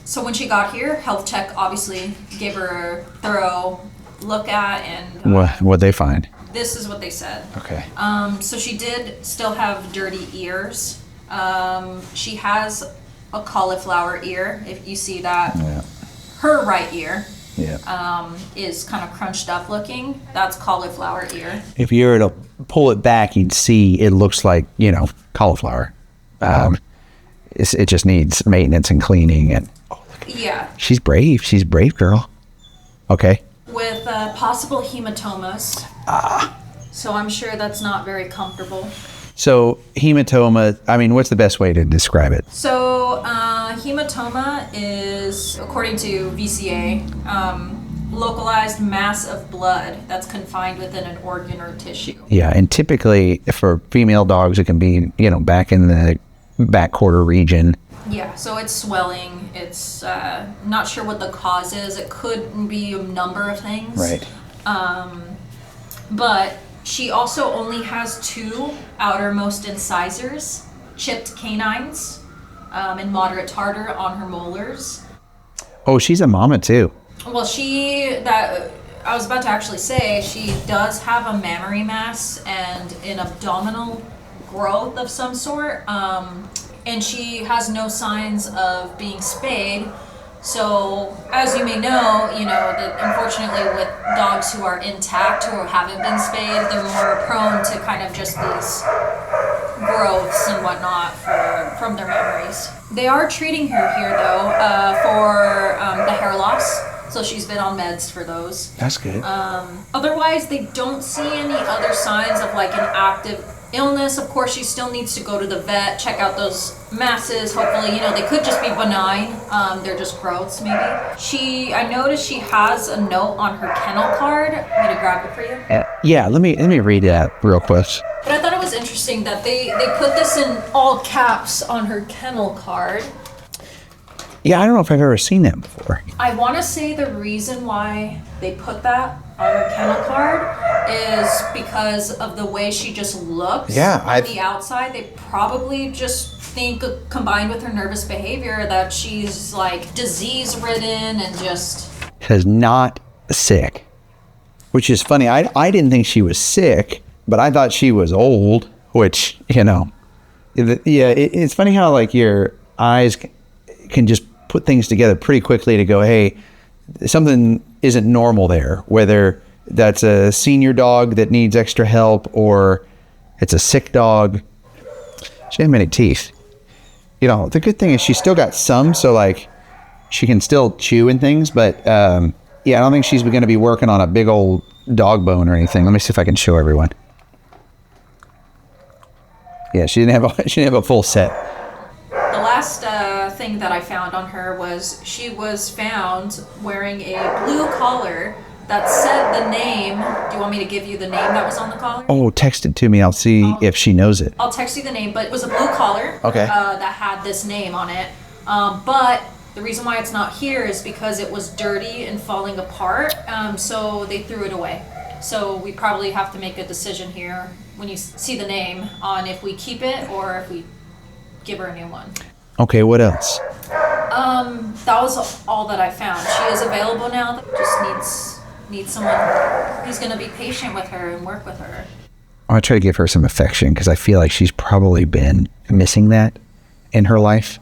So when she got here, Health Check obviously gave her a thorough look at and... What'd they find? This is what they said. Okay. So she did still have dirty ears. She has a cauliflower ear, if you see that. Yeah. her right ear Yeah. is kind of crunched up looking. That's cauliflower ear. If you were to pull it back, you'd see it looks like, cauliflower. It just needs maintenance and cleaning. And Yeah. she's brave. She's a brave girl. Okay. With possible hematomas. So I'm sure that's not very comfortable. So hematoma, what's the best way to describe it? So hematoma is, according to VCA, localized mass of blood that's confined within an organ or tissue. Yeah, and typically for female dogs, it can be, back in the back quarter region. Yeah, so it's swelling. It's not sure what the cause is. It could be a number of things. Right. But she also only has 2 outermost incisors, chipped canines, and moderate tartar on her molars. Oh, she's a mama too. Well, I was about to actually say, she does have a mammary mass and an abdominal growth of some sort. And she has no signs of being spayed. So, as you may know, that unfortunately with dogs who are intact, who haven't been spayed, they're more prone to kind of just these growths and whatnot from their mammaries. They are treating her here, though, for the hair loss. So she's been on meds for those. That's good. Otherwise, they don't see any other signs of like an active illness. Of course, she still needs to go to the vet, check out those masses. Hopefully, they could just be benign. They're just growths, maybe. I noticed she has a note on her kennel card. I'm gonna grab it for you. Yeah, let me read that real quick. But I thought it was interesting that they put this in all caps on her kennel card. Yeah, I don't know if I've ever seen that before. I want to say the reason why they put that on her kennel card is because of the way she just looks on the outside. They probably just think, combined with her nervous behavior, that she's like disease-ridden and just... Is not sick, which is funny. I didn't think she was sick, but I thought she was old, which, it's funny how like your eyes can just put things together pretty quickly to go, hey, something isn't normal there, whether that's a senior dog that needs extra help or it's a sick dog. She had many teeth. The good thing is she's still got some, so like she can still chew and things, but I don't think she's going to be working on a big old dog bone or anything. Let me see if I can show everyone. Yeah, she didn't have a full set. The last thing that I found on her was she was found wearing a blue collar that said the name. Do you want me to give you the name that was on the collar? Oh, text it to me. I'll see if she knows it. I'll text you the name, but it was a blue collar that had this name on it. But the reason why it's not here is because it was dirty and falling apart, so they threw it away. So we probably have to make a decision here when you see the name on if we keep it or if we give her a new one. Okay, what else? That was all that I found. She is available now. Just needs someone who's going to be patient with her and work with her. I want to try to give her some affection because I feel like she's probably been missing that in her life.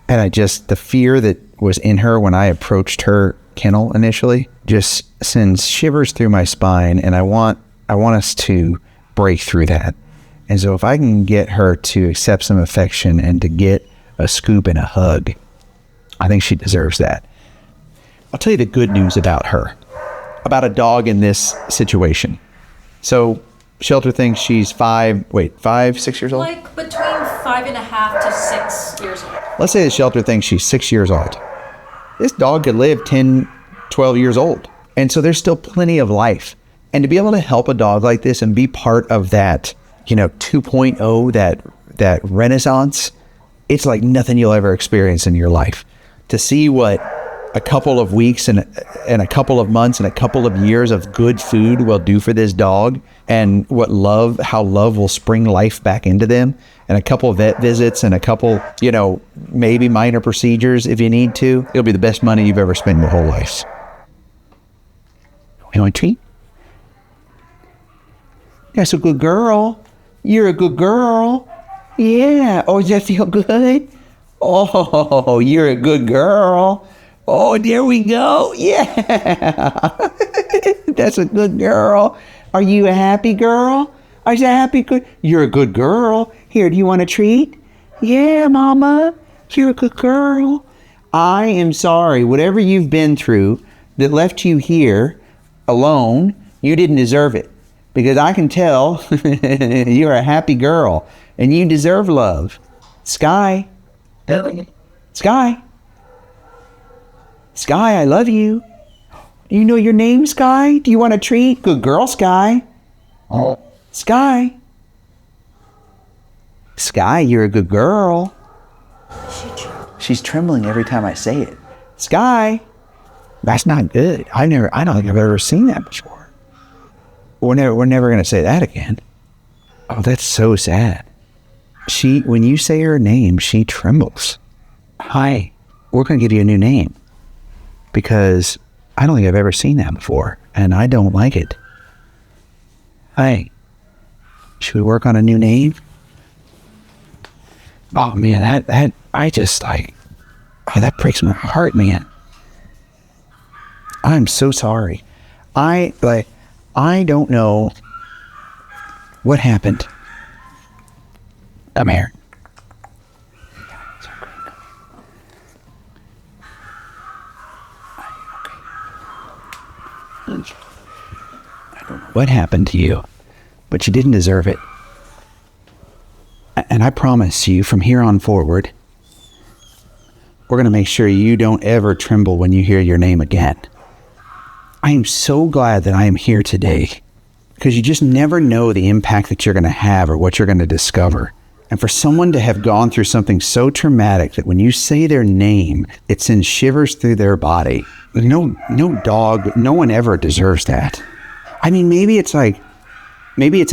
And the fear that was in her when I approached her kennel initially just sends shivers through my spine, and I want us to break through that. And so if I can get her to accept some affection and to get a scoop and a hug, I think she deserves that. I'll tell you the good news about her, about a dog in this situation. So shelter thinks she's 5, 6 years old? Like between 5.5 to 6 years old. Let's say the shelter thinks she's 6 years old. This dog could live 10, 12 years old. And so there's still plenty of life. And to be able to help a dog like this and be part of that, 2.0, that renaissance, it's like nothing you'll ever experience in your life. To see what a couple of weeks and a couple of months and a couple of years of good food will do for this dog, and how love will spring life back into them, and a couple of vet visits and a couple, maybe minor procedures if you need to, it'll be the best money you've ever spent in your whole life. You want a treat? That's a good girl. You're a good girl. Yeah. Oh, does that feel good? Oh, you're a good girl. Oh, there we go. Yeah. That's a good girl. Are you a happy girl? Are you a happy good? You're a good girl. Here, do you want a treat? Yeah, Mama. You're a good girl. I am sorry. Whatever you've been through that left you here alone, you didn't deserve it. Because I can tell you're a happy girl and you deserve love. Sky. Sky. Sky, I love you. Do you know your name, Sky? Do you want a treat? Good girl, Sky. Oh. Sky. Sky, you're a good girl. She's trembling every time I say it. Sky. That's not good. I don't think I've ever seen that before. We're never going to say that again. Oh, that's so sad. When you say her name, she trembles. Hi, we're going to give you a new name. Because I don't think I've ever seen that before, and I don't like it. Hi, should we work on a new name? Oh man, I just like, that breaks my heart, man. I'm so sorry. I don't know what happened. I'm here. I don't know what happened to you, but you didn't deserve it. And I promise you, from here on forward, we're going to make sure you don't ever tremble when you hear your name again. I am so glad that I am here today, because you just never know the impact that you're going to have or what you're going to discover. And for someone to have gone through something so traumatic that when you say their name, it sends shivers through their body. No dog, no one ever deserves that. I mean, maybe it's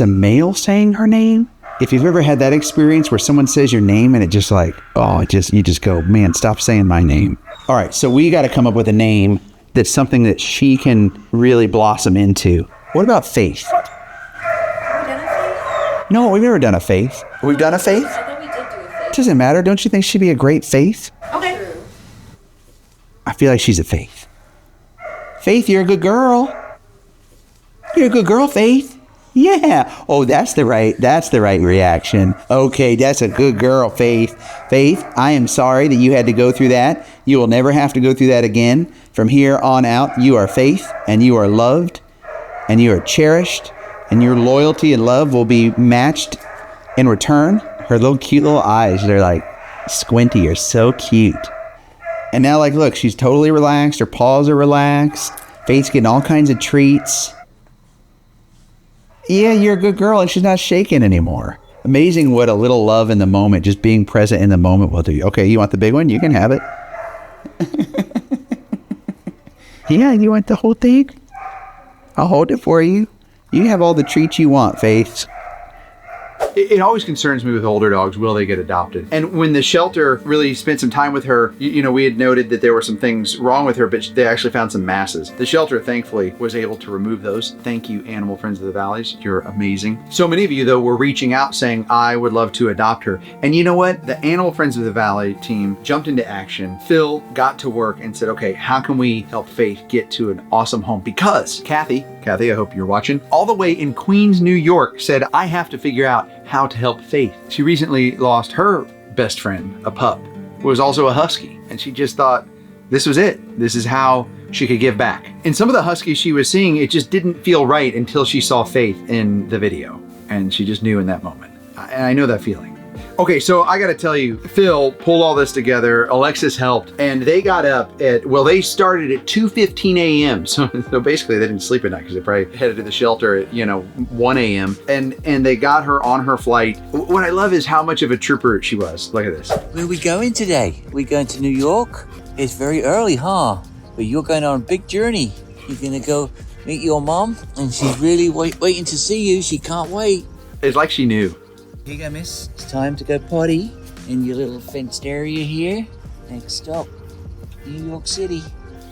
a male saying her name. If you've ever had that experience where someone says your name and it just like, you just go, man, stop saying my name. All right, so we got to come up with a name that's something that she can really blossom into. What about Faith? Have we done a Faith? No, we've never done a Faith. We've done a Faith? I thought we did do a Faith. Doesn't matter. Don't you think she'd be a great Faith? Okay. I feel like she's a Faith. Faith, you're a good girl. You're a good girl, Faith. Yeah. Oh, that's the right reaction. Okay, that's a good girl, Faith. Faith, I am sorry that you had to go through that. You will never have to go through that again. From here on out, you are Faith, and you are loved, and you are cherished, and your loyalty and love will be matched in return. Her cute little eyes, they're like squinty, are so cute. And now, like, look, she's totally relaxed. Her paws are relaxed. Faith's getting all kinds of treats. Yeah, you're a good girl, and she's not shaking anymore. Amazing what a little love in the moment, just being present in the moment will do. Okay, you want the big one? You can have it. Yeah, you want the whole thing? I'll hold it for you. You have all the treats you want, Faith. It always concerns me with older dogs, will they get adopted? And when the shelter really spent some time with her, we had noted that there were some things wrong with her, but they actually found some masses. The shelter, thankfully, was able to remove those. Thank you, Animal Friends of the Valleys. You're amazing. So many of you, though, were reaching out saying, I would love to adopt her. And you know what? The Animal Friends of the Valley team jumped into action. Phil got to work and said, okay, how can we help Faith get to an awesome home? Because Kathy, I hope you're watching, all the way in Queens, New York, said, I have to figure out how to help Faith. She recently lost her best friend, a pup, who was also a husky. And she just thought this was it. This is how she could give back. And some of the huskies she was seeing, it just didn't feel right until she saw Faith in the video. And she just knew in that moment. And I know that feeling. Okay, so I gotta tell you, Phil pulled all this together, Alexis helped, and they got up they started at 2:15 a.m. So basically they didn't sleep at night because they probably headed to the shelter at, 1 a.m. And they got her on her flight. What I love is how much of a trooper she was. Look at this. Where are we going today? We're going to New York? It's very early, huh? But you're going on a big journey. You're gonna go meet your mom, and she's really waiting to see you. She can't wait. It's like she knew. Here you go, miss. It's time to go potty in your little fenced area here. Next stop, New York City.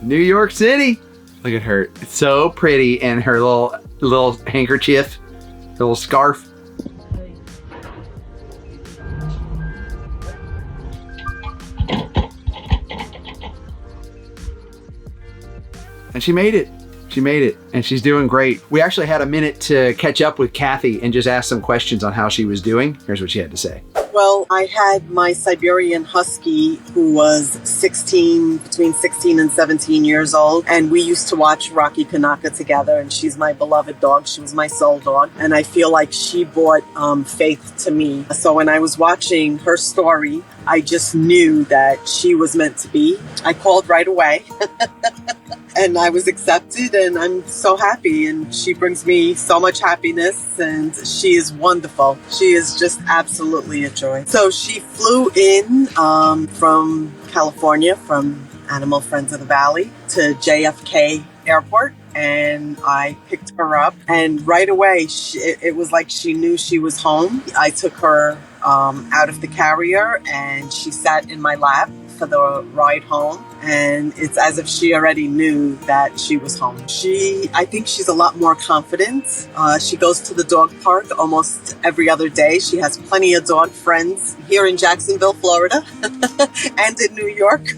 New York City. Look at her. It's so pretty. And her little handkerchief, little scarf. And she made it. She made it, and she's doing great. We actually had a minute to catch up with Kathy and just ask some questions on how she was doing. Here's what she had to say. Well, I had my Siberian Husky who was between 16 and 17 years old. And we used to watch Rocky Kanaka together. And she's my beloved dog. She was my soul dog. And I feel like she brought faith to me. So when I was watching her story, I just knew that she was meant to be. I called right away. And I was accepted, and I'm so happy, and she brings me so much happiness, and she is wonderful. She is just absolutely a joy. So she flew in from California, from Animal Friends of the Valley, to JFK Airport, and I picked her up, and right away, it was like she knew she was home. I took her out of the carrier, and she sat in my lap for the ride home, and it's as if she already knew that she was home. I think she's a lot more confident. She goes to the dog park almost every other day. She has plenty of dog friends here in Jacksonville, Florida, and in New York.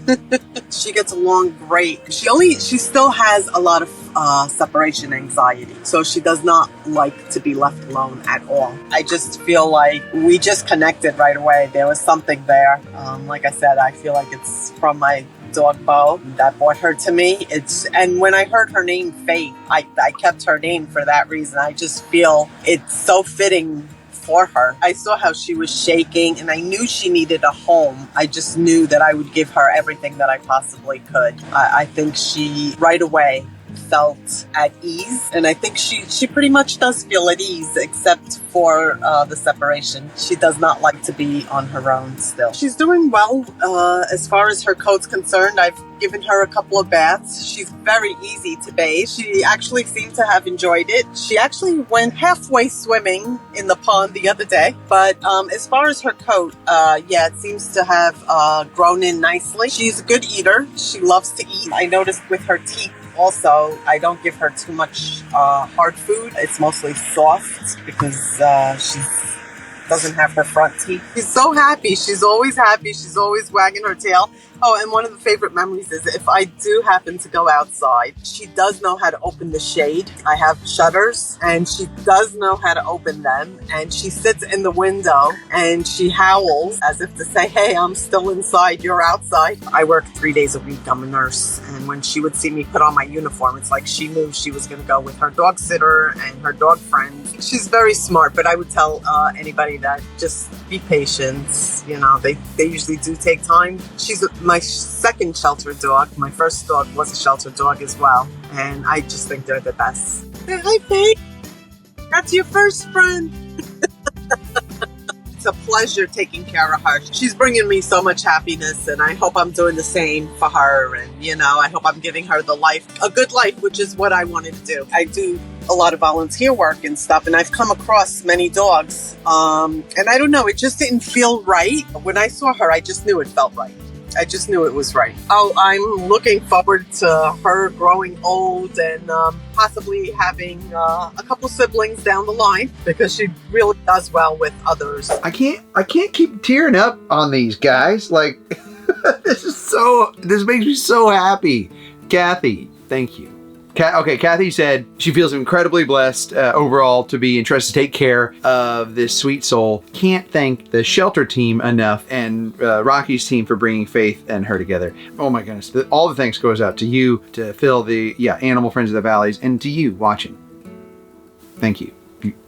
She gets along great. She still has a lot of separation anxiety, so she does not like to be left alone at all. I just feel like we just connected right away. There was something there. Like I said, I feel like it's from my dog Bo that brought her to me. And when I heard her name Faith, I kept her name for that reason. I just feel it's so fitting for her. I saw how she was shaking, and I knew she needed a home. I just knew that I would give her everything that I possibly could. I think she right away felt at ease, and I think she pretty much does feel at ease, except for the separation. She does not like to be on her own still. She's doing well as far as her coat's concerned. I've given her a couple of baths. She's very easy to bathe. She actually seemed to have enjoyed it. She actually went halfway swimming in the pond the other day, but as far as her coat, it seems to have grown in nicely. She's a good eater. She loves to eat. I noticed with her teeth also, I don't give her too much hard food. It's mostly soft because she doesn't have her front teeth. She's so happy. She's always happy. She's always wagging her tail. Oh, and one of the favorite memories is if I do happen to go outside, she does know how to open the shade. I have shutters, and she does know how to open them. And she sits in the window, and she howls as if to say, hey, I'm still inside, you're outside. I work 3 days a week. I'm a nurse. And when she would see me put on my uniform, it's like she knew she was going to go with her dog sitter and her dog friends. She's very smart, but I would tell anybody that just be patient. You know, they usually do take time. She's my second shelter dog. My first dog was a shelter dog as well. And I just think they're the best. Hi, Faith. That's your first friend. It's a pleasure taking care of her. She's bringing me so much happiness, and I hope I'm doing the same for her. And, you know, I hope I'm giving her a good life, which is what I wanted to do. I do a lot of volunteer work and stuff, and I've come across many dogs. And I don't know, it just didn't feel right. When I saw her, I just knew it felt right. I just knew it was right. Oh, I'm looking forward to her growing old and possibly having a couple siblings down the line, because she really does well with others. I can't keep tearing up on these guys. Like, this makes me so happy. Kathy, thank you. Okay, Kathy said she feels incredibly blessed overall to be entrusted to take care of this sweet soul. Can't thank the shelter team enough, and Rocky's team for bringing Faith and her together. Oh my goodness. All the thanks goes out to you, to Phil, the Animal Friends of the Valleys, and to you watching. Thank you.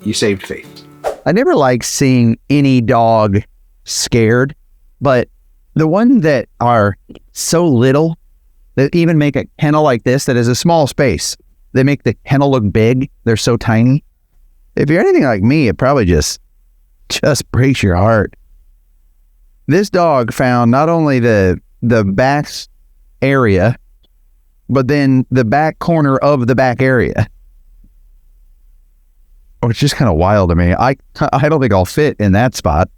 You saved Faith. I never like seeing any dog scared, but the ones that are so little, that even make a kennel like this that is a small space. They make the kennel look big. They're so tiny. If you're anything like me, it probably just breaks your heart. This dog found not only the back area, but then the back corner of the back area. Oh, it's just kind of wild to me. I don't think I'll fit in that spot.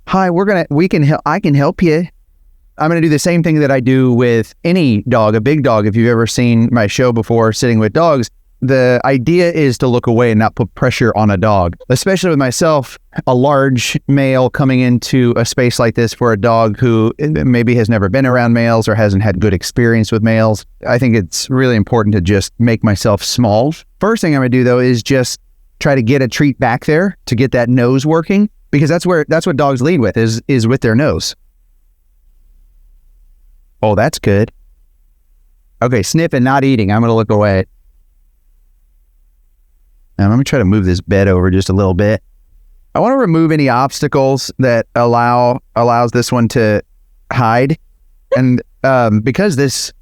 Hi, I can help you. I'm going to do the same thing that I do with any dog, a big dog. If you've ever seen my show before, Sitting with Dogs, the idea is to look away and not put pressure on a dog, especially with myself, a large male coming into a space like this for a dog who maybe has never been around males or hasn't had good experience with males. I think it's really important to just make myself small. First thing I'm going to do though is just try to get a treat back there to get that nose working, because that's what dogs lead with is with their nose. Oh, that's good. Okay, sniffing, not eating. I'm going to look away. And I'm going to try to move this bed over just a little bit. I want to remove any obstacles that allows this one to hide. And because this,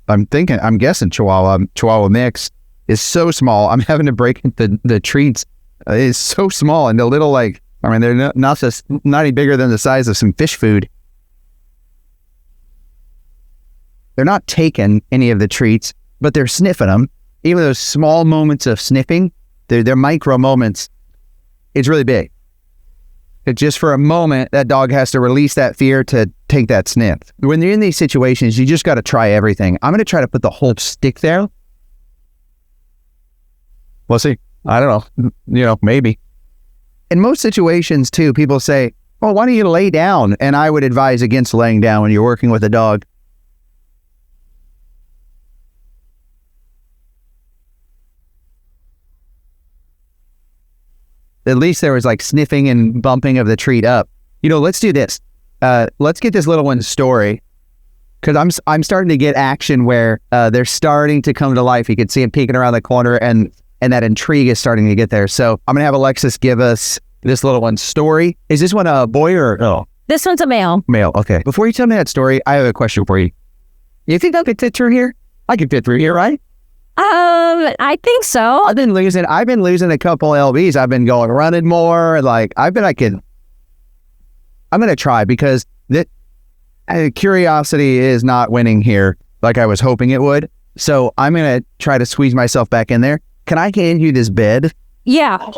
I'm guessing Chihuahua mix is so small, I'm having to break the treats. It's so small and the little, like, I mean, they're not any bigger than the size of some fish food. They're not taking any of the treats, but they're sniffing them. Even those small moments of sniffing, they're micro moments. It's really big. Just for a moment, that dog has to release that fear to take that sniff. When you're in these situations, you just got to try everything. I'm going to try to put the whole stick there. We'll see. I don't know. Maybe. In most situations, too, people say, oh, why don't you lay down? And I would advise against laying down when you're working with a dog. At least there was like sniffing and bumping of the treat up. Let's do this. Let's get this little one's story, because I'm starting to get action where they're starting to come to life. You can see them peeking around the corner, and that intrigue is starting to get there. So I'm gonna have Alexis give us this little one's story. Is this one a boy or no? This one's a male. Male. Okay. Before you tell me that story, I have a question for you. You think I could fit through here? I could fit through here, right? I think so. I've been losing a couple LBs. I've been going running more. Like, I'm going to try, because curiosity is not winning here like I was hoping it would. So I'm going to try to squeeze myself back in there. Can I hand you this bed? Yeah.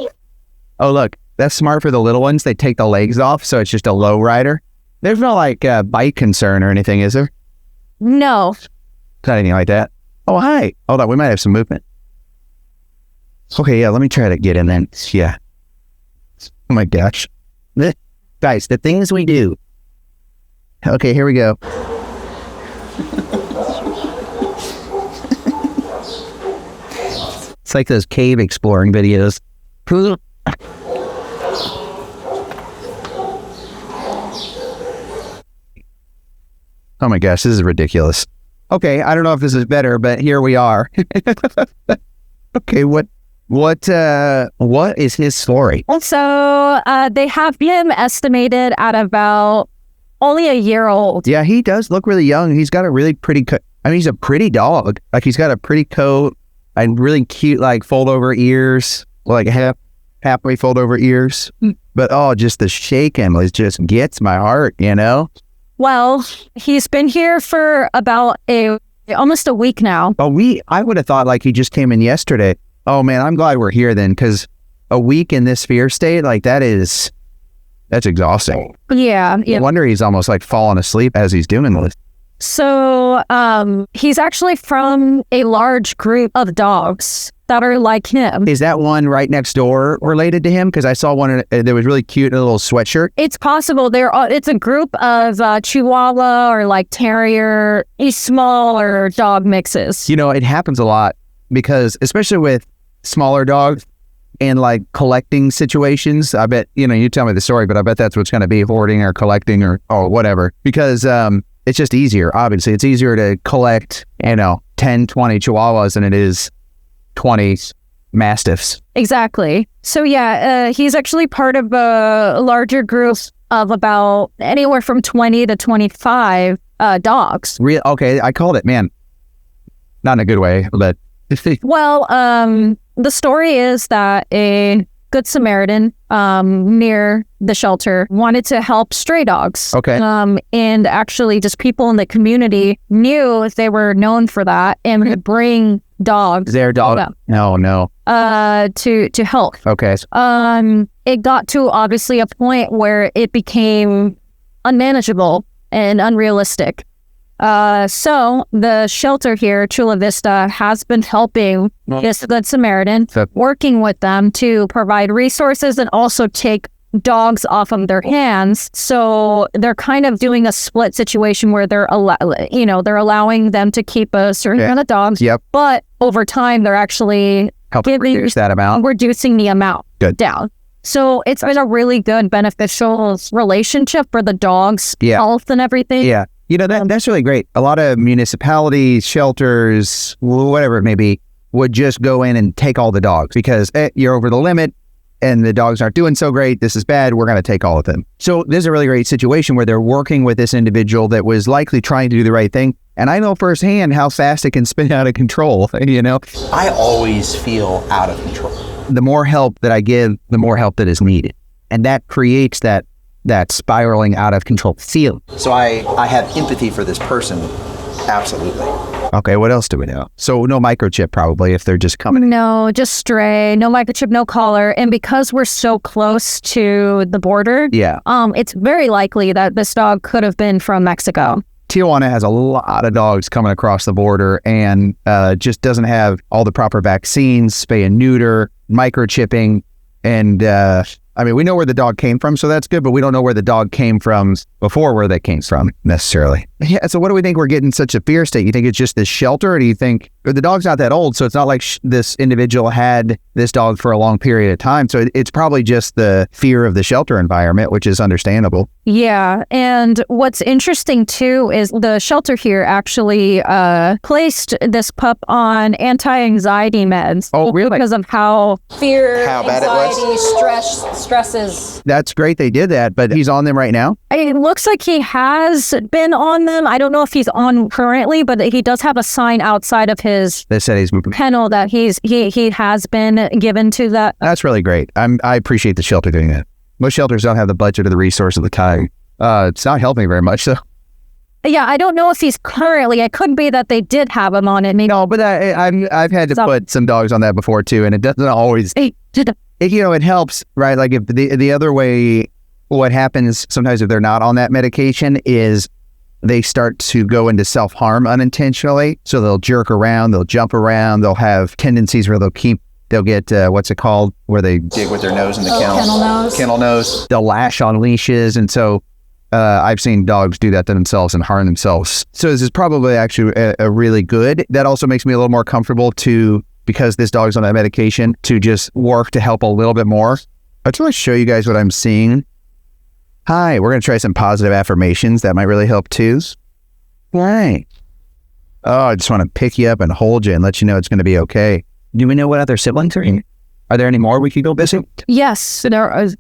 Oh, look, that's smart for the little ones. They take the legs off, so it's just a low rider. There's no like bite concern or anything, is there? No. Not anything like that. Oh, hi. Hold on. We might have some movement. Okay, yeah, let me try to get in then. Yeah. Oh my gosh. Guys, the things we do. Okay, here we go. It's like those cave exploring videos. Oh my gosh, this is ridiculous. Okay, I don't know if this is better, but here we are. Okay, what is his story? So they have him estimated at about only a year old. Yeah, he does look really young. He's got a really pretty coat. I mean, he's a pretty dog. Like, he's got a pretty coat and really cute, like, fold over ears, like halfway fold over ears. But just the shaking just gets my heart, Well, he's been here for about almost a week now. I would have thought like he just came in yesterday. Oh man, I'm glad we're here then, because a week in this fear state, like that's exhausting. Yeah. No wonder he's almost like falling asleep as he's doing this. So he's actually from a large group of dogs that are like him. Is that one right next door related to him? Because I saw one that was really cute in a little sweatshirt. It's possible. It's a group of Chihuahua or like Terrier, smaller dog mixes. It happens a lot, because especially with smaller dogs and like collecting situations, I bet, you tell me the story, but I bet that's what's going to be, hoarding or collecting or whatever, because it's just easier. Obviously, it's easier to collect, 10, 20 Chihuahuas than it is 20 Mastiffs. Exactly. So yeah, he's actually part of a larger group of about anywhere from 20 to 25 dogs. Okay, I called it, man. Not in a good way, but... Well, the story is that a Good Samaritan near the shelter wanted to help stray dogs. Okay. And actually just people in the community knew they were known for that and would bring dogs. Their dog? No. To help. Okay. It got to obviously a point where it became unmanageable and unrealistic. So the shelter here, Chula Vista, has been helping this Good Samaritan, working with them to provide resources and also take dogs off of their hands. So they're kind of doing a split situation where they're allowing them to keep a certain amount of dogs. Yep. But over time, they're actually helping reduce that amount. Reducing the amount down. So it's been a really good, beneficial relationship for the dog's health and everything. Yeah. That's really great. A lot of municipalities, shelters, whatever it may be, would just go in and take all the dogs because you're over the limit and the dogs aren't doing so great. This is bad. We're going to take all of them. So this is a really great situation where they're working with this individual that was likely trying to do the right thing. And I know firsthand how fast it can spin out of control. I always feel out of control. The more help that I give, the more help that is needed. And that creates that spiraling out of control feel. So I have empathy for this person. Absolutely. Okay, what else do we know? So no microchip probably if they're just coming. No, just stray, no microchip, no collar. And because we're so close to the border, it's very likely that this dog could have been from Mexico. Tijuana has a lot of dogs coming across the border and just doesn't have all the proper vaccines, spay and neuter, microchipping, and we know where the dog came from, so that's good, but we don't know where the dog came from before where they came from necessarily. Yeah, so what do we think we're getting such a fear state? You think it's just this shelter, or do you think the dog's not that old, so it's not like this individual had this dog for a long period of time, so it's probably just the fear of the shelter environment, which is understandable. Yeah, and what's interesting too is the shelter here actually placed this pup on anti-anxiety meds. Oh, really? Because of how bad anxiety, stress is. That's great they did that, but he's on them right now? It looks like he has been on them. I don't know if he's on currently, but he does have a sign outside of his kennel that he has been given to that. That's really great. I appreciate the shelter doing that. Most shelters don't have the budget or the resource of the time. It's not helping very much, so. Yeah, I don't know if he's currently. It could be that they did have him on it. Maybe. No, but I've had to put some dogs on that before too, and it doesn't always. It helps, right? Like if the other way, what happens sometimes if they're not on that medication is they start to go into self-harm unintentionally. So they'll jerk around, they'll jump around, they'll have tendencies where they'll get, what's it called? Where they dig with their nose in the kennel. Kennel nose. They'll lash on leashes. And so I've seen dogs do that to themselves and harm themselves. So this is probably actually a really good. That also makes me a little more comfortable because this dog's on that medication, to just work to help a little bit more. I just want to show you guys what I'm seeing. Hi, we're going to try some positive affirmations. That might really help too. Right. Oh, I just want to pick you up and hold you and let you know it's going to be okay. Do we know what other siblings are in? Are there any more we could go visit? Yes,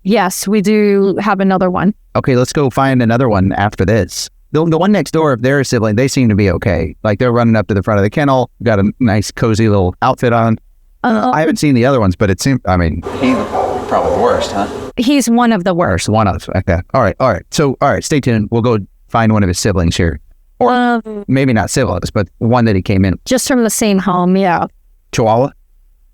yes, we do have another one. Okay, let's go find another one after this. The one next door, if they're a sibling, they seem to be okay. Like they're running up to the front of the kennel, got a nice cozy little outfit on. I haven't seen the other ones, but it seems, he's probably the worst, huh? He's one of the worst. One of, okay. All right. So, stay tuned. We'll go find one of his siblings here. Or maybe not siblings, but one that he came in. Just from the same home, yeah. Chihuahua?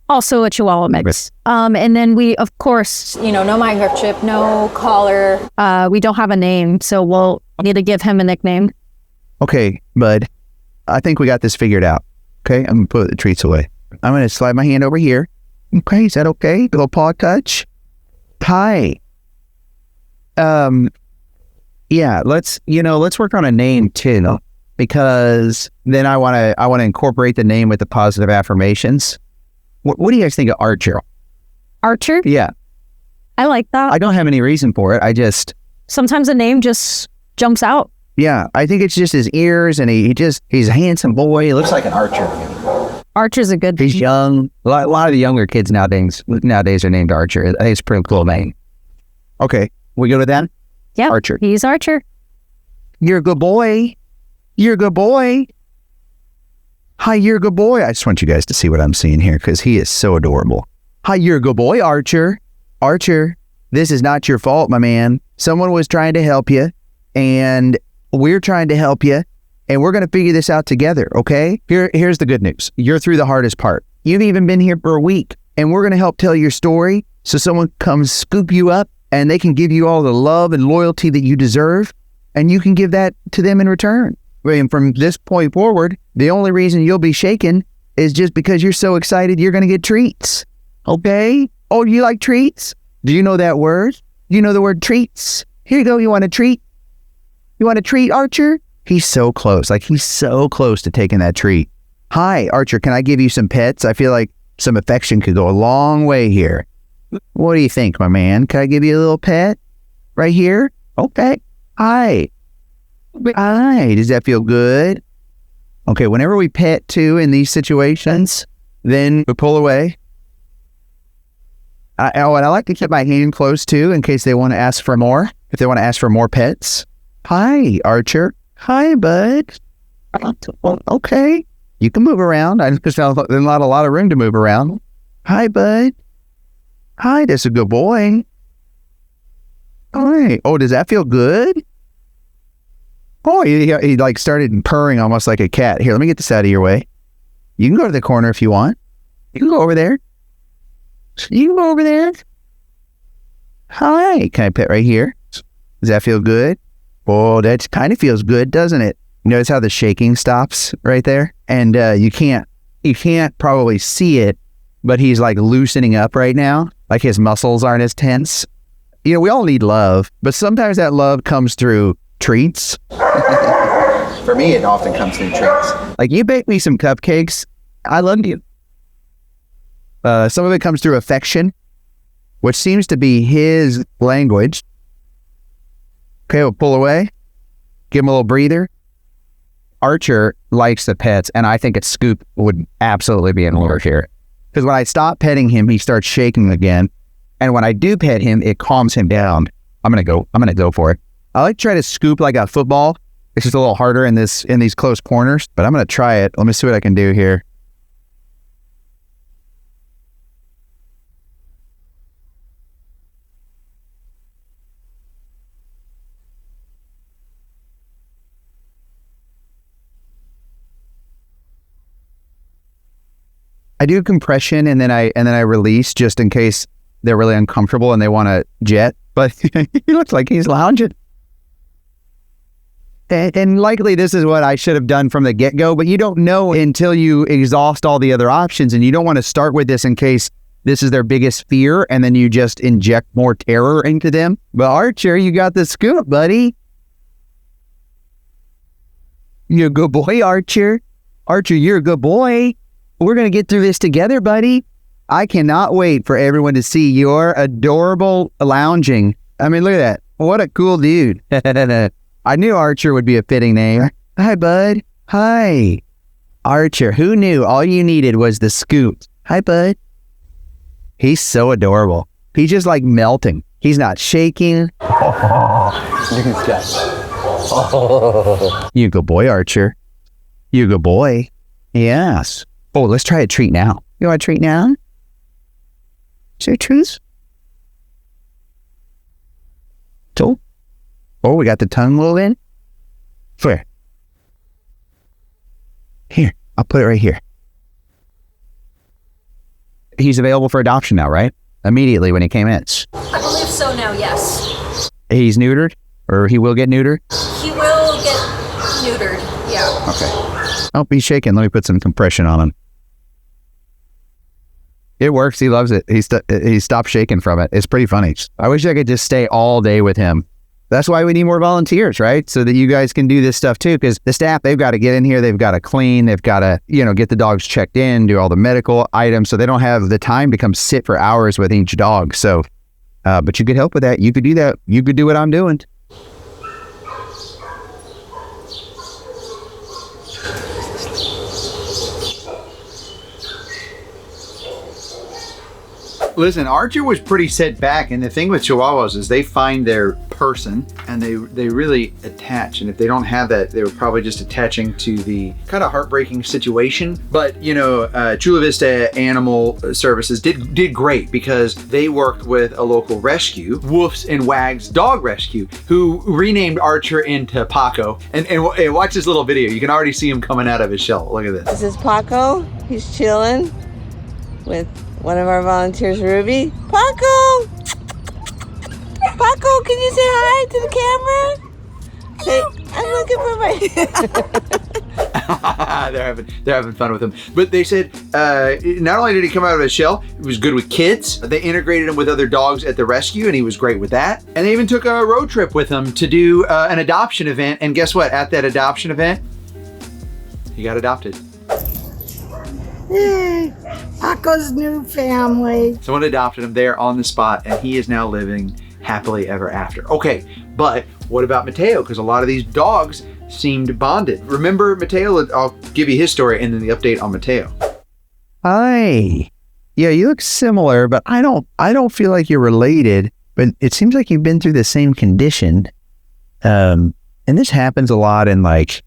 Also a Chihuahua mix. And then we, of course, no microchip, no collar. We don't have a name, so we'll need to give him a nickname. Okay, bud. I think we got this figured out. Okay, I'm going to put the treats away. I'm going to slide my hand over here. Okay, is that okay? Little paw touch. Hi. Yeah, let's work on a name too, because then I want to incorporate the name with the positive affirmations. What do you guys think of Archer? Archer? Yeah. I like that. I don't have any reason for it. Sometimes a name just jumps out. Yeah, I think it's just his ears, and he's a handsome boy. He looks like an archer. Archer's a good. He's young. A lot of the younger kids nowadays are named Archer. I think it's a pretty cool name. Okay, we go to that? Yeah, Archer. He's Archer. You're a good boy. You're a good boy. Hi, you're a good boy. I just want you guys to see what I'm seeing here because he is so adorable. Hi, you're a good boy, Archer. Archer, this is not your fault, my man. Someone was trying to help you, and we're trying to help you, and we're going to figure this out together, okay? Here's the good news. You're through the hardest part. You've even been here for a week, and we're going to help tell your story so someone comes scoop you up, and they can give you all the love and loyalty that you deserve, and you can give that to them in return. And from this point forward, the only reason you'll be shaken is just because you're so excited you're going to get treats. Okay? Oh, do you like treats? Do you know that word? Do you know the word treats? Here you go. You want a treat? You want a treat, Archer? He's so close. Like, he's so close to taking that treat. Hi, Archer, can I give you some pets? I feel like some affection could go a long way here. What do you think, my man? Can I give you a little pet? Right here? Okay. Hi. Hi. Does that feel good? Okay, whenever we pet too in these situations, then we pull away. And I like to keep my hand close too in case they want to ask for more. If they want to ask for more pets. Hi, Archer. Hi, bud. Okay. You can move around. There's not a lot of room to move around. Hi, bud. Hi, that's a good boy. All right. Oh, does that feel good? Oh, he like started purring almost like a cat. Here, let me get this out of your way. You can go to the corner if you want. You can go over there. You can go over there. Hi. Can I pet right here? Does that feel good? Oh, that kind of feels good, doesn't it? Notice how the shaking stops right there? And you can't probably see it, but he's like loosening up right now. Like his muscles aren't as tense. You know, we all need love, but sometimes that love comes through treats. For me, it often comes through treats. Like, you bake me some cupcakes, I love you. Some of it comes through affection, which seems to be his language. Okay, we'll pull away. Give him a little breather. Archer likes the pets, and I think a scoop would absolutely be in order here. Because when I stop petting him, he starts shaking again. And when I do pet him, it calms him down. I'm gonna go for it. I like to try to scoop like a football. It's just a little harder in these close corners, but I'm gonna try it. Let me see what I can do here. I do compression and then I release just in case they're really uncomfortable and they want to jet. But he looks like he's lounging. And likely this is what I should have done from the get-go, but you don't know until you exhaust all the other options, and you don't want to start with this in case this is their biggest fear and then you just inject more terror into them. But Archer, you got the scoop, buddy. You're a good boy, Archer. Archer, you're a good boy. We're going to get through this together, buddy. I cannot wait for everyone to see your adorable lounging. I mean, look at that. What a cool dude. I knew Archer would be a fitting name. Hi, bud. Hi. Archer, who knew all you needed was the scoop? Hi, bud. He's so adorable. He's just like melting. He's not shaking. You good boy, Archer. You good boy. Yes. Oh, let's try a treat now. You want a treat now? Is there treats? So, oh, we got the tongue rolled in. Where? Here, I'll put it right here. He's available for adoption now, right? Immediately when he came in. I believe so now, yes. He's neutered? Or he will get neutered? He will get neutered, yeah. Okay. Oh, he's shaking. Let me put some compression on him. It works. He loves it. He stopped shaking from it. It's pretty funny. I wish I could just stay all day with him. That's why we need more volunteers, right? So that you guys can do this stuff too. Because the staff, they've got to get in here. They've got to clean. They've got to, get the dogs checked in, do all the medical items. So they don't have the time to come sit for hours with each dog. So, but you could help with that. You could do that. You could do what I'm doing. Listen, Archer was pretty set back, and the thing with Chihuahuas is they find their person and they really attach. And if they don't have that, they were probably just attaching to the kind of heartbreaking situation. But Chula Vista Animal Services did great because they worked with a local rescue, Woofs and Wags Dog Rescue, who renamed Archer into Paco. And watch this little video. You can already see him coming out of his shell. Look at this. This is Paco. He's chilling with one of our volunteers, Ruby. Paco! Paco, can you say hi to the camera? I'm looking for my... they're having fun with him. But they said not only did he come out of his shell, he was good with kids. They integrated him with other dogs at the rescue, and he was great with that. And they even took a road trip with him to do an adoption event. And guess what? At that adoption event, he got adopted. Yay! Paco's new family. Someone adopted him there on the spot, and he is now living happily ever after. Okay, but what about Matteo? Because a lot of these dogs seemed bonded. Remember Matteo? I'll give you his story and then the update on Matteo. Hi. Yeah, you look similar, but I don't feel like you're related, but it seems like you've been through the same condition. And this happens a lot in like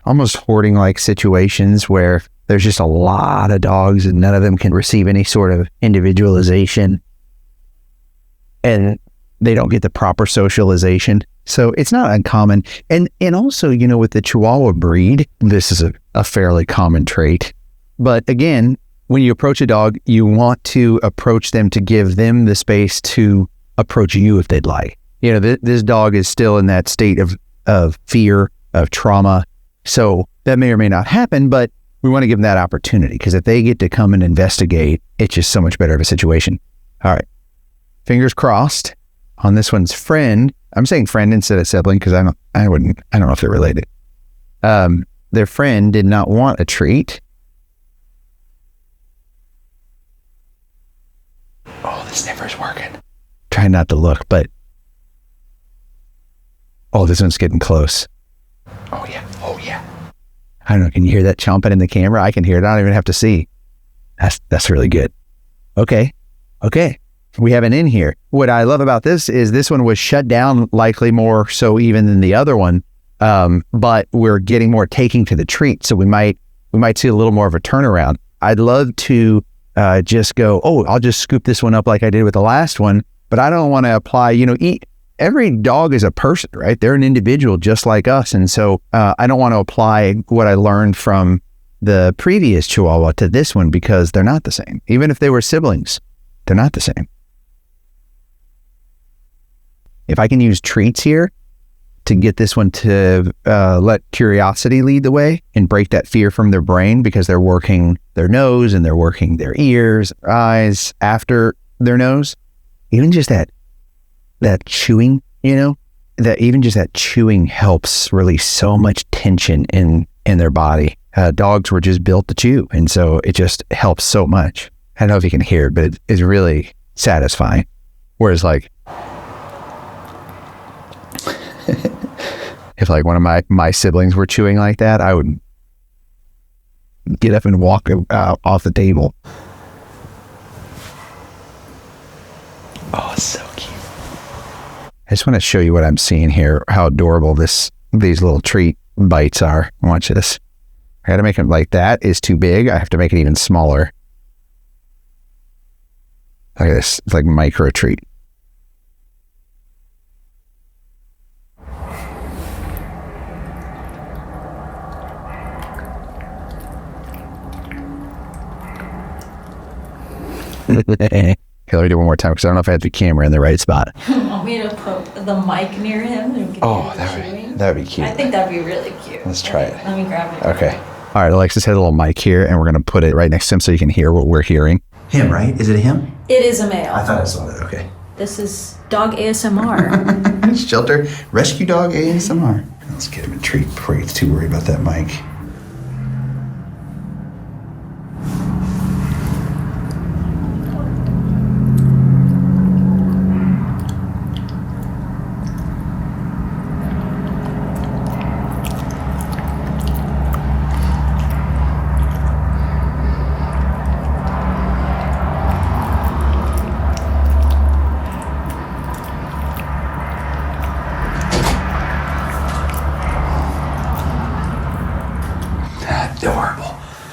almost hoarding like situations where there's just a lot of dogs and none of them can receive any sort of individualization. And they don't get the proper socialization. So it's not uncommon. And also, you know, with the Chihuahua breed, this is a fairly common trait. But again, when you approach a dog, you want to approach them to give them the space to approach you if they'd like. You know, this dog is still in that state of fear, of trauma. So that may or may not happen, but we want to give them that opportunity because if they get to come and investigate, it's just so much better of a situation. All right. Fingers crossed on this one's friend. I'm saying friend instead of sibling because I don't know if they're related. Their friend did not want a treat. Oh, the sniffer's working. Try not to look, but oh, this one's getting close. Oh yeah. I don't know. Can you hear that chomping in the camera? I can hear it. I don't even have to see. That's really good. Okay. We have an in here. What I love about this is this one was shut down likely more so even than the other one. But we're getting more taking to the treat. So we might see a little more of a turnaround. I'd love to just go, I'll just scoop this one up like I did with the last one, but I don't want to apply, every dog is a person, right? They're an individual just like us. And so I don't want to apply what I learned from the previous Chihuahua to this one because they're not the same. Even if they were siblings, they're not the same. If I can use treats here to get this one to let curiosity lead the way and break that fear from their brain because they're working their nose and they're working their ears, their eyes after their nose, even just that chewing, that chewing helps release so much tension in their body. Dogs were just built to chew. And so it just helps so much. I don't know if you can hear it, but it's really satisfying. Whereas like, if like one of my siblings were chewing like that, I would get up and walk off the table. Oh, so cute. I just want to show you what I'm seeing here, how adorable these little treat bites are. Watch this. I got to make them like that is too big. I have to make it even smaller. Look at this. It's like micro treat. Okay, let me do one more time because I don't know if I have the camera in the right spot. Want me to put the mic near him? And that would be cute. I think that'd be really cute. Let's try it. Let me grab it. Okay. All right, Alexis had a little mic here, and we're going to put it right next to him so you can hear what we're hearing. Him, right? Is it him? It is a male. I thought I saw that. Okay. This is dog ASMR. Shelter rescue dog ASMR. Let's get him a treat before he gets too worried about that mic.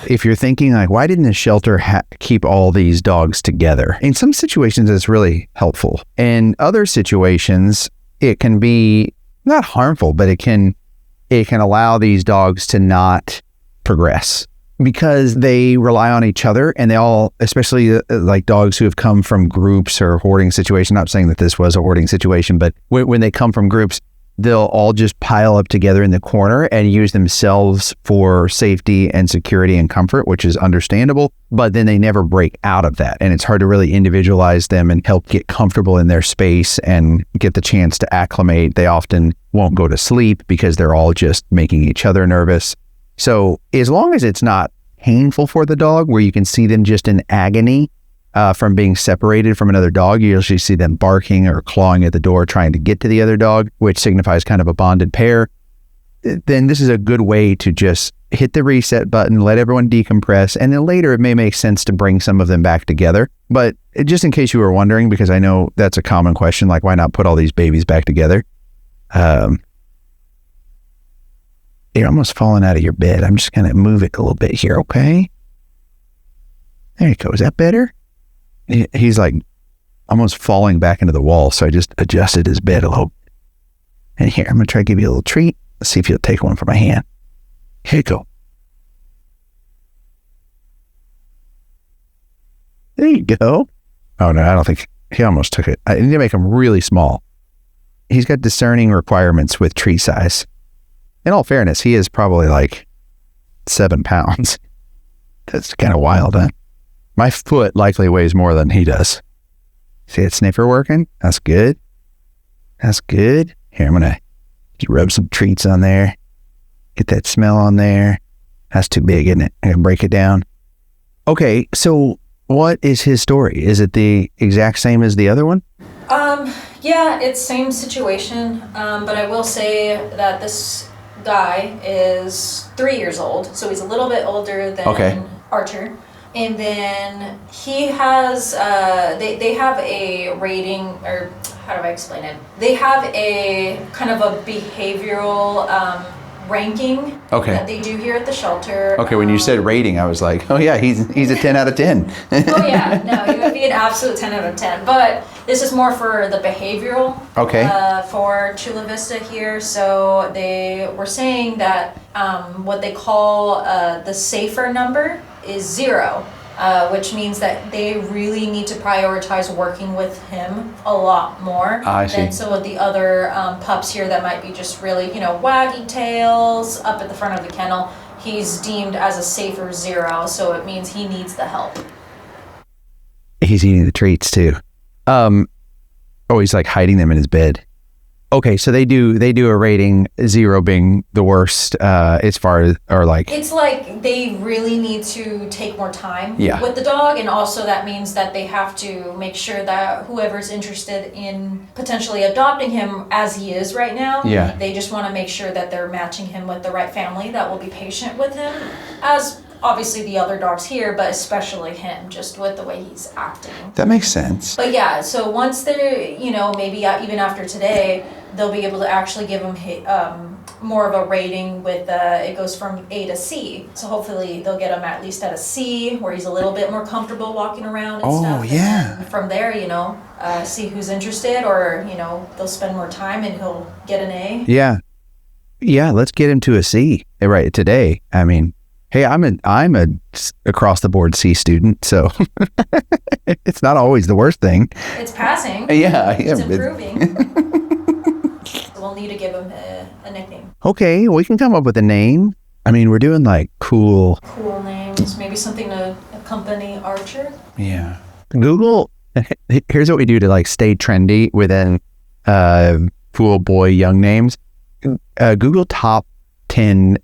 If you're thinking like, why didn't the shelter keep all these dogs together? In some situations, it's really helpful. In other situations, it can be not harmful, but it can allow these dogs to not progress because they rely on each other and they all, especially like dogs who have come from groups or hoarding situation. Not saying that this was a hoarding situation, but when they come from groups, they'll all just pile up together in the corner and use themselves for safety and security and comfort, which is understandable, but then they never break out of that. And it's hard to really individualize them and help get comfortable in their space and get the chance to acclimate. They often won't go to sleep because they're all just making each other nervous. So as long as it's not painful for the dog, where you can see them just in agony from being separated from another dog, you usually see them barking or clawing at the door trying to get to the other dog, which signifies kind of a bonded pair, then this is a good way to just hit the reset button, let everyone decompress, and then later it may make sense to bring some of them back together. But just in case you were wondering, because I know that's a common question, like why not put all these babies back together? You're almost falling out of your bed. I'm just going to move it a little bit here, okay? There you go. Is that better? He's like almost falling back into the wall, so I just adjusted his bed a little. And here, I'm going to try to give you a little treat. Let's see if you'll take one from my hand. Here you go. There you go. Oh, no, I don't think he almost took it. I need to make him really small. He's got discerning requirements with treat size. In all fairness, he is probably like 7 pounds. That's kind of wild, huh? My foot likely weighs more than he does. See that sniffer working? That's good. That's good. Here, I'm going to rub some treats on there. Get that smell on there. That's too big, isn't it? I'm going to break it down. Okay, so what is his story? Is it the exact same as the other one? Yeah, it's same situation. But I will say that this guy is 3 years old, so he's a little bit older than Archer. And then he has, they have a rating, or how do I explain it? They have a kind of a behavioral ranking that they do here at the shelter. Okay, when you said rating, I was like, oh yeah, he's a 10 out of 10. Oh yeah, no, he would be an absolute 10 out of 10. But this is more for the behavioral for Chula Vista here. So they were saying that what they call the safer number is 0. Which means that they really need to prioritize working with him a lot more than some of the other pups here that might be just really, wagging tails up at the front of the kennel. He's deemed as a safer 0, so it means he needs the help. He's eating the treats too. He's like hiding them in his bed. Okay, so they do a rating, 0 being the worst as far as, or like... It's like they really need to take more time with the dog, and also that means that they have to make sure that whoever's interested in potentially adopting him as he is right now, they just want to make sure that they're matching him with the right family that will be patient with him, as obviously the other dogs here, but especially him, just with the way he's acting. That makes sense. But yeah, so once they're, maybe even after today, they'll be able to actually give him more of a rating with, it goes from A to C. So hopefully they'll get him at least at a C, where he's a little bit more comfortable walking around and stuff. Oh, yeah. And from there, see who's interested, or, they'll spend more time and he'll get an A. Yeah. Yeah, let's get him to a C right today. I mean, hey, I'm a across the board C student, so it's not always the worst thing. It's passing. Yeah, it's improving. We'll need to give him a nickname. Okay, we can come up with a name. I mean, we're doing like cool names, maybe something to accompany Archer. Yeah. Google. Here's what we do to like stay trendy within cool boy young names. Google top 10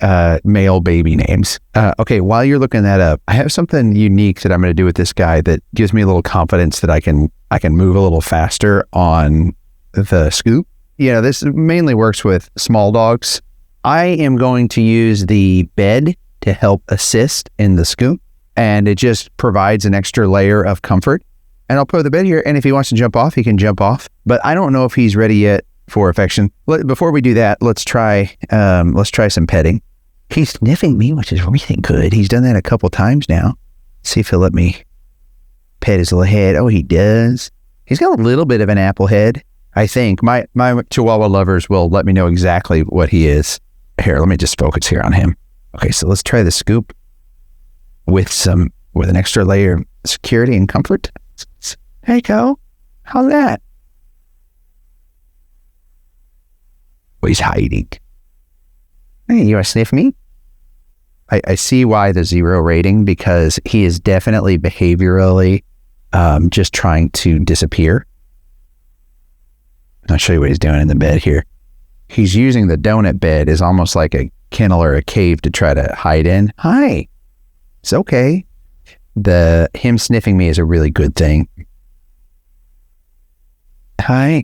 male baby names. Okay, while you're looking that up, I have something unique that I'm going to do with this guy that gives me a little confidence that I can move a little faster on the scoop. This mainly works with small dogs. I am going to use the bed to help assist in the scoop, and it just provides an extra layer of comfort. And I'll put the bed here, and if he wants to jump off, he can jump off. But I don't know if he's ready yet for affection. Before we do that, let's try some petting. He's sniffing me, which is really good. He's done that a couple times now. See if he'll let me pet his little head. Oh, he does. He's got a little bit of an apple head, I think. My Chihuahua lovers will let me know exactly what he is. Here, let me just focus here on him. Okay, so let's try the scoop with an extra layer of security and comfort. Hey, Co, how's that? Oh, he's hiding. Hey, you want to sniff me? I see why the 0 rating, because he is definitely behaviorally just trying to disappear. I'll show you what he's doing in the bed here. He's using the donut bed as almost like a kennel or a cave to try to hide in. Hi. It's okay. Him sniffing me is a really good thing. Hi.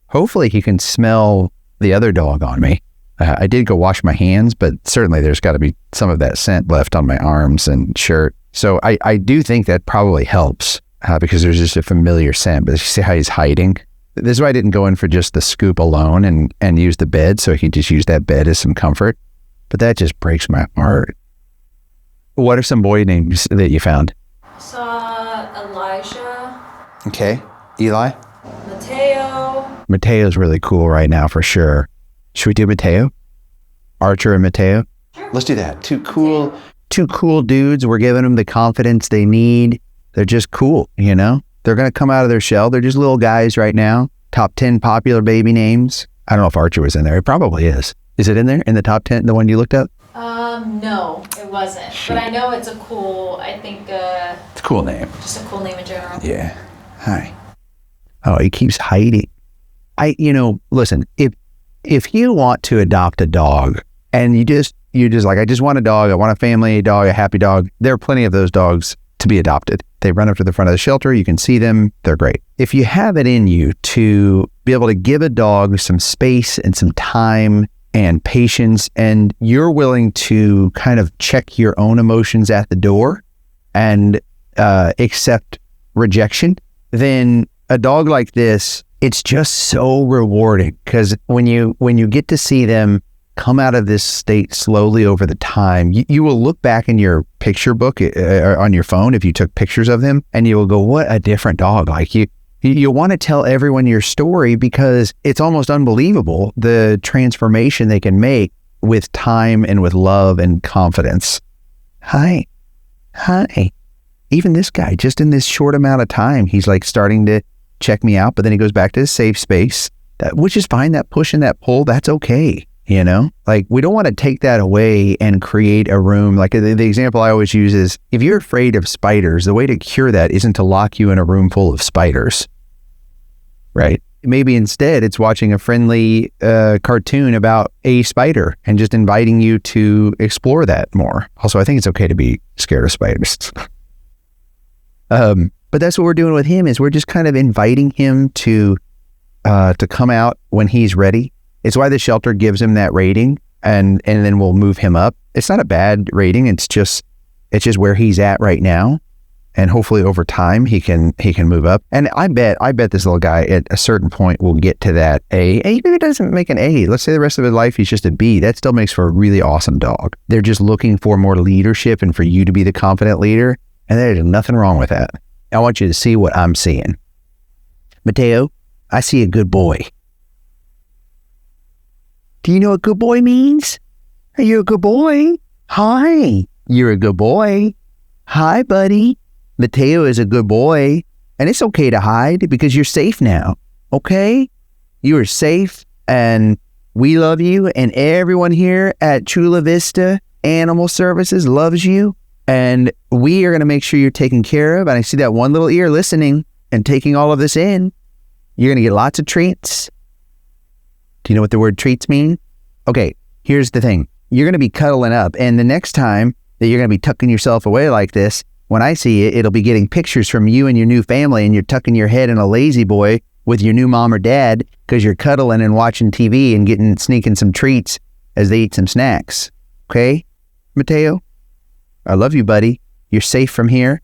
Hopefully he can smell the other dog on me. I did go wash my hands, but certainly there's got to be some of that scent left on my arms and shirt. So I do think that probably helps because there's just a familiar scent. But you see how he's hiding? This is why I didn't go in for just the scoop alone and use the bed, so he could just use that bed as some comfort. But that just breaks my heart. What are some boy names that you found? Saw Elijah. Okay. Eli? Matteo. Mateo's really cool right now for sure. Should we do Matteo? Archer and Matteo? Sure. Let's do that. Two cool dudes. We're giving them the confidence they need. They're just cool, you know? They're going to come out of their shell. They're just little guys right now. Top 10 popular baby names. I don't know if Archer was in there. It probably is. Is it in there? In the top 10, the one you looked up? No, it wasn't. Shoot. But I know it's a cool, it's a cool name. Just a cool name in general. Yeah. Hi. Oh, he keeps hiding. Listen, if you want to adopt a dog and you're just like, I just want a dog, I want a family dog, a happy dog, there are plenty of those dogs to be adopted. They run up to the front of the shelter, you can see them, they're great. If you have it in you to be able to give a dog some space and some time and patience, and you're willing to kind of check your own emotions at the door and accept rejection, then a dog like this, it's just so rewarding, because when you get to see them come out of this state slowly over the time, you will look back in your picture book on your phone if you took pictures of them, and you will go, what a different dog. Like you want to tell everyone your story, because it's almost unbelievable the transformation they can make with time and with love and confidence. Hi. Even this guy, just in this short amount of time, he's like starting to check me out, but then he goes back to his safe space, which is fine. That push and that pull, that's okay. You know, like we don't want to take that away and create a room. Like the example I always use is, if you're afraid of spiders, the way to cure that isn't to lock you in a room full of spiders, right? Maybe instead it's watching a friendly cartoon about a spider and just inviting you to explore that more. Also, I think it's okay to be scared of spiders. But that's what we're doing with him, is we're just kind of inviting him to come out when he's ready. It's why the shelter gives him that rating, and then we'll move him up. It's not a bad rating. It's just where he's at right now, and hopefully over time he can move up. And I bet this little guy at a certain point will get to that A. Even if it doesn't make an A, let's say the rest of his life he's just a B. That still makes for a really awesome dog. They're just looking for more leadership and for you to be the confident leader, and there's nothing wrong with that. I want you to see what I'm seeing. Matteo, I see a good boy. Do you know what good boy means? Are you a good boy? Hi, you're a good boy. Hi, buddy. Matteo is a good boy, and it's okay to hide because you're safe now, okay? You are safe, and we love you, and everyone here at Chula Vista Animal Services loves you, and we are going to make sure you're taken care of. And I see that one little ear listening and taking all of this in. You're going to get lots of treats. Do you know what the word treats mean? Okay, here's the thing. You're going to be cuddling up, and the next time that you're going to be tucking yourself away like this, when I see it, it'll be getting pictures from you and your new family, and you're tucking your head in a lazy boy with your new mom or dad because you're cuddling and watching TV and sneaking some treats as they eat some snacks. Okay, Matteo? I love you, buddy. You're safe from here.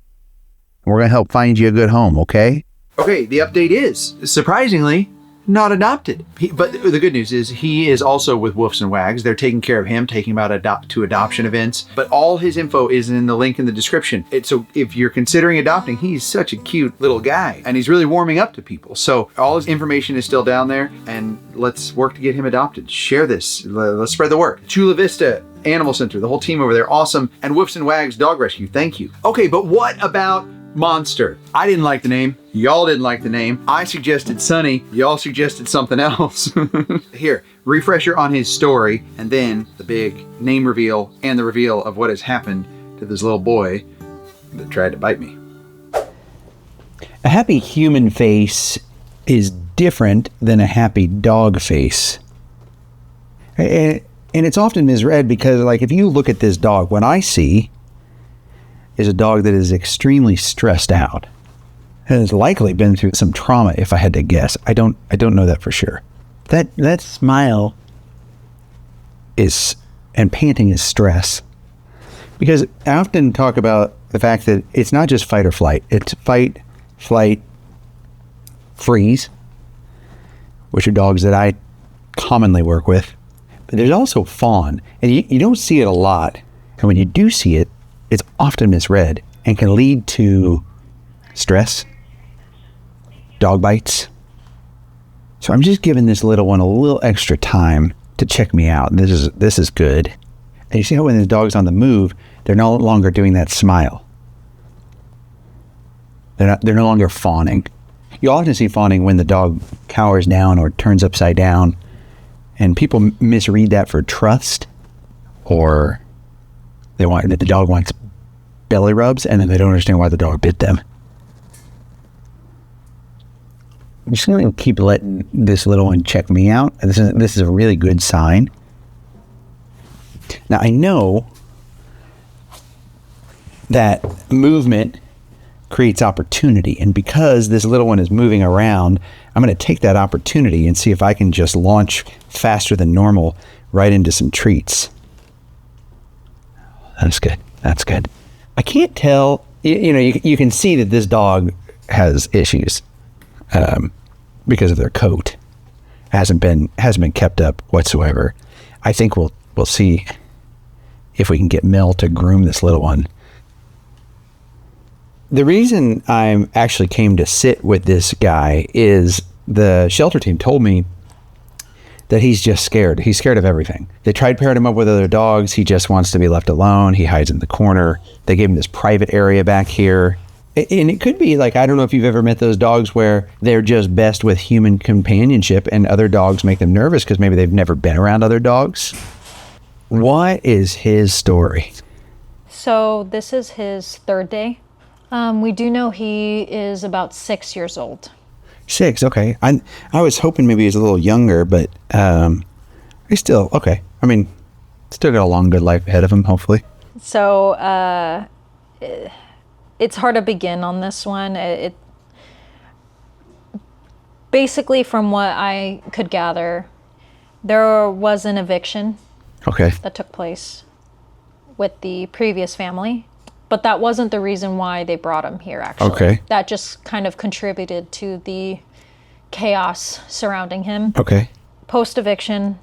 We're going to help find you a good home, okay? Okay, the update is, surprisingly, not adopted. But the good news is he is also with Woofs and Wags. They're taking care of him, taking him out to adoption events. But all his info is in the link in the description. So if you're considering adopting, he's such a cute little guy, and he's really warming up to people. So all his information is still down there, and let's work to get him adopted. Share this. Let's spread the word. Chula Vista Animal Center, the whole team over there, awesome. And Woofs and Wags Dog Rescue, thank you. Okay, but what about Monster. I didn't like the name. Y'all didn't like the name. I suggested Sunny. Y'all suggested something else. Here, refresher on his story, and then the big name reveal and the reveal of what has happened to this little boy that tried to bite me. A happy human face is different than a happy dog face. And it's often misread because, like, if you look at this dog, what I see is a dog that is extremely stressed out and has likely been through some trauma, if I had to guess. I don't know that for sure. That smile is, and panting is stress. Because I often talk about the fact that it's not just fight or flight. It's fight, flight, freeze, which are dogs that I commonly work with. But there's also fawn, and you don't see it a lot. And when you do see it, it's often misread and can lead to stress, dog bites. So I'm just giving this little one a little extra time to check me out. This is good. And you see how when the dog's on the move, they're no longer doing that smile. They're no longer fawning. You often see fawning when the dog cowers down or turns upside down, and people misread that for trust, or that the dog wants belly rubs, and then they don't understand why the dog bit them. I'm just going to keep letting this little one check me out. This is a really good sign. Now, I know that movement creates opportunity, and because this little one is moving around, I'm going to take that opportunity and see if I can just launch faster than normal right into some treats. That's good. That's good. I can't tell, you can see that this dog has issues because of their coat. Hasn't been kept up whatsoever. I think we'll see if we can get Mel to groom this little one. The reason I actually came to sit with this guy is the shelter team told me that he's just scared. He's scared of everything. They tried pairing him up with other dogs. He just wants to be left alone. He hides in the corner. They gave him this private area back here. And it could be like, I don't know if you've ever met those dogs where they're just best with human companionship and other dogs make them nervous because maybe they've never been around other dogs. What is his story? So this is his third day. We do know he is about 6 years old. 6, okay. I was hoping maybe he's a little younger, but he's still okay. I mean, still got a long, good life ahead of him, hopefully. So it's hard to begin on this one. It basically, from what I could gather, there was an eviction that took place with the previous family. But that wasn't the reason why they brought him here, actually. Okay. That just kind of contributed to the chaos surrounding him. Okay. Post-eviction,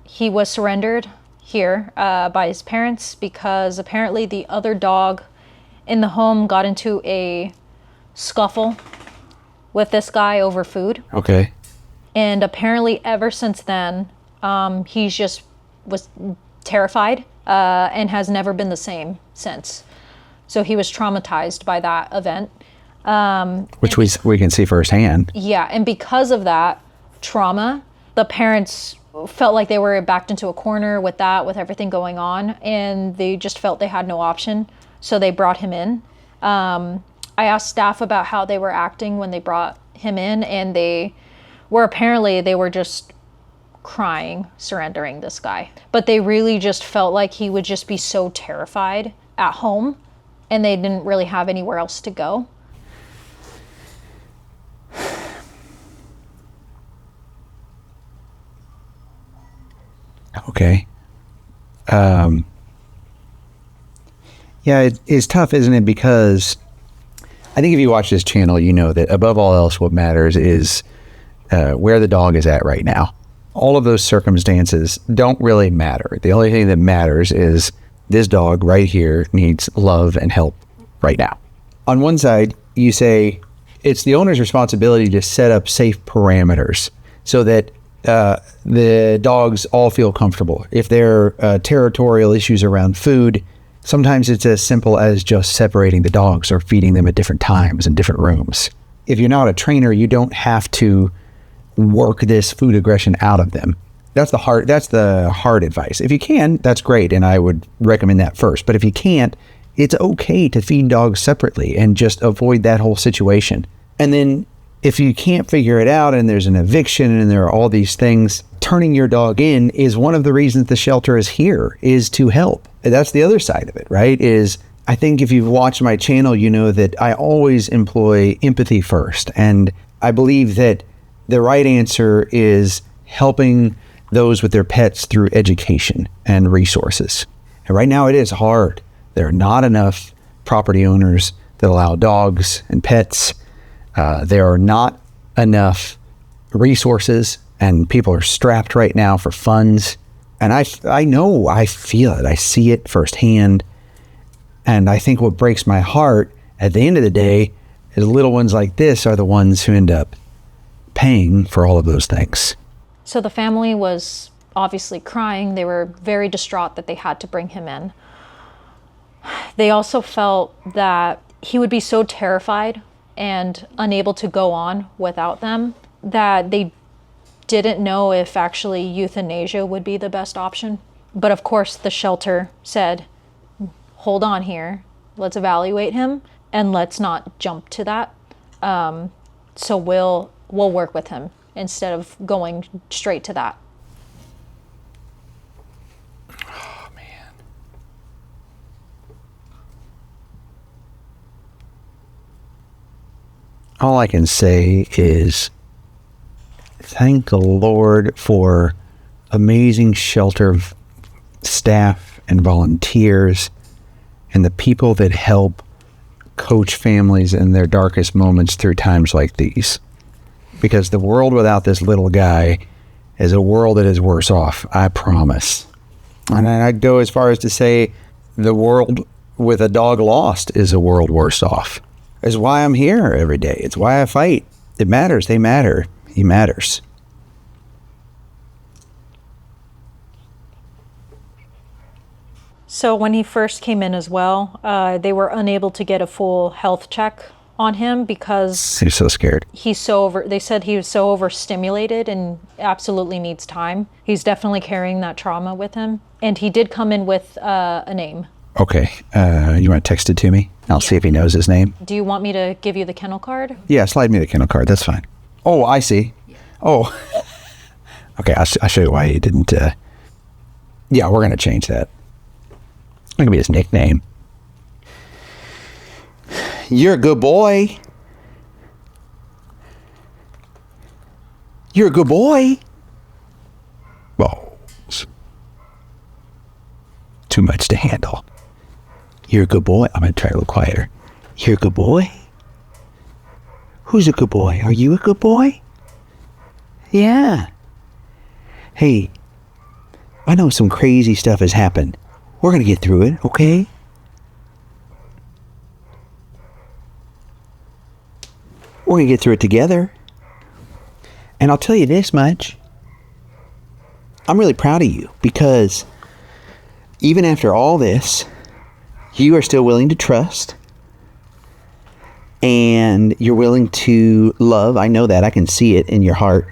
he was surrendered here by his parents because apparently the other dog in the home got into a scuffle with this guy over food. Okay. And apparently ever since then, he's just was terrified. And has never been the same since. So he was traumatized by that event. Which we can see firsthand. Yeah, and because of that trauma, the parents felt like they were backed into a corner with everything going on, and they just felt they had no option. So they brought him in. I asked staff about how they were acting when they brought him in, and they were just crying, surrendering this guy. But they really just felt like he would just be so terrified at home, and they didn't really have anywhere else to go. Okay. Yeah, it's tough, isn't it? Because I think if you watch this channel, you know that above all else, what matters is where the dog is at right now. All of those circumstances don't really matter. The only thing that matters is this dog right here needs love and help right now. On one side, you say it's the owner's responsibility to set up safe parameters so that the dogs all feel comfortable. If there are territorial issues around food, Sometimes it's as simple as just separating the dogs or feeding them at different times in different rooms. If you're not a trainer, you don't have to work this food aggression out of them. That's the hard advice. If you can, that's great, and I would recommend that first. But if you can't, it's okay to feed dogs separately and just avoid that whole situation. And then if you can't figure it out and there's an eviction and there are all these things, turning your dog in is one of the reasons the shelter is here, is to help. That's the other side of it, right? Is I think if you've watched my channel, you know that I always employ empathy first. And I believe that the right answer is helping those with their pets through education and resources. And right now it is hard. There are not enough property owners that allow dogs and pets. There are not enough resources, and people are strapped right now for funds. And I know, I feel it. I see it firsthand. And I think what breaks my heart at the end of the day is little ones like this are the ones who end up paying for all of those things. So the family was obviously crying. They were very distraught that they had to bring him in. They also felt that he would be so terrified and unable to go on without them that they didn't know if actually euthanasia would be the best option. But of course the shelter said, hold on here, let's evaluate him and let's not jump to that. So we'll work with him instead of going straight to that. Oh, man. All I can say is thank the Lord for amazing shelter staff and volunteers and the people that help coach families in their darkest moments through times like these. Because the world without this little guy is a world that is worse off, I promise. And I'd go as far as to say the world with a dog lost is a world worse off. It's why I'm here every day. It's why I fight. It matters. They matter. He matters. So when he first came in as well, they were unable to get a full health check on him because he's so scared. They said he was so overstimulated and absolutely needs time. He's definitely carrying that trauma with him. And he did come in with a name. Okay. You want to text it to me? I'll see if he knows his name. Do you want me to give you the kennel card? Yeah, slide me the kennel card. That's fine. Oh, I see. Oh. Okay, I'll show you why he didn't. Yeah, we're going to change that. It's going to be his nickname. You're a good boy. You're a good boy. Whoa. Too much to handle. You're a good boy. I'm going to try a little quieter. You're a good boy. Who's a good boy? Are you a good boy? Yeah. Hey, I know some crazy stuff has happened. We're going to get through it, okay? We're going to get through it together. And I'll tell you this much. I'm really proud of you because even after all this, you are still willing to trust and you're willing to love. I know that. I can see it in your heart.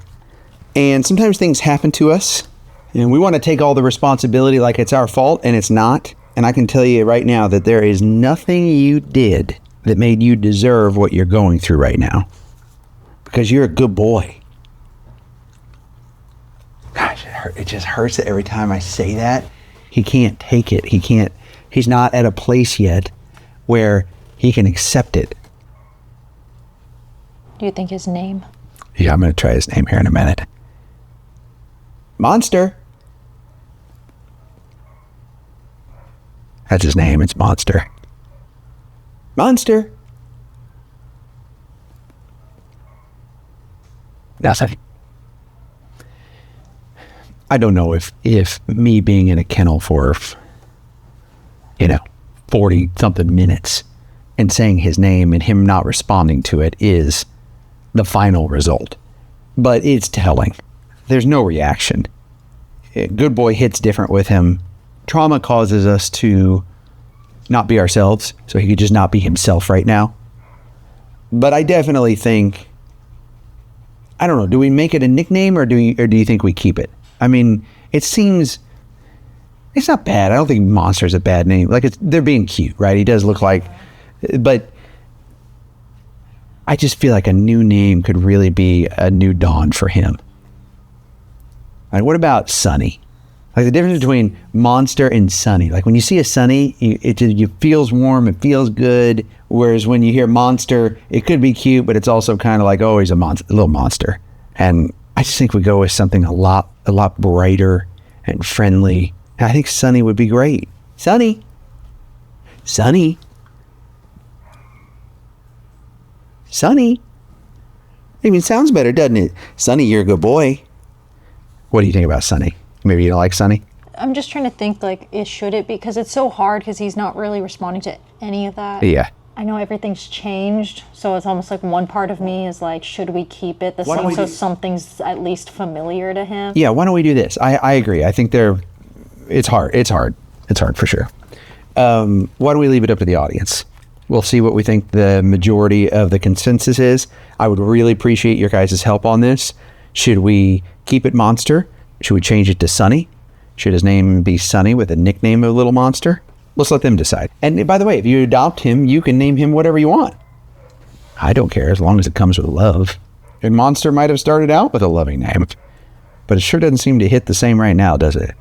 And sometimes things happen to us and we want to take all the responsibility like it's our fault, and it's not. And I can tell you right now that there is nothing you did that made you deserve what you're going through right now, because you're a good boy. Gosh, it just hurts every time I say that. He can't take it. He's not at a place yet where he can accept it. Do you think his name? Yeah, I'm going to try his name here in a minute. Monster. That's his name. It's Monster. Monster. Nothing. I don't know if me being in a kennel for, 40 something minutes and saying his name and him not responding to it is the final result. But it's telling. There's no reaction. Good boy hits different with him. Trauma causes us to not be ourselves, so he could just not be himself right now. But I definitely think, I don't know, do we make it a nickname or do you think we keep it? I mean, it seems, it's not bad. I don't think Monster's a bad name. Like, they're being cute, right? He does look like, but I just feel like a new name could really be a new dawn for him. Like, what about Sunny? Like, the difference between Monster and Sunny. Like, when you see a Sunny, it feels warm, it feels good. Whereas when you hear Monster, it could be cute, but it's also kind of like, oh, he's a little monster. And I just think we go with something a lot brighter and friendly. And I think Sunny would be great. Sunny. Sunny. Sunny. It even sounds better, doesn't it? Sunny, you're a good boy. What do you think about Sunny? Maybe you don't like Sunny? I'm just trying to think, like, should it be? Because it's so hard because he's not really responding to any of that. Yeah. I know everything's changed, so it's almost like one part of me is like, should we keep it the same so something's at least familiar to him? Yeah, why don't we do this? I agree. I think it's hard. It's hard for sure. Why don't we leave it up to the audience? We'll see what we think the majority of the consensus is. I would really appreciate your guys' help on this. Should we keep it Monster? Should we change it to Sunny? Should his name be Sunny with a nickname of Little Monster? Let's let them decide. And by the way, if you adopt him, you can name him whatever you want. I don't care as long as it comes with love. And Monster might have started out with a loving name, but it sure doesn't seem to hit the same right now, does it?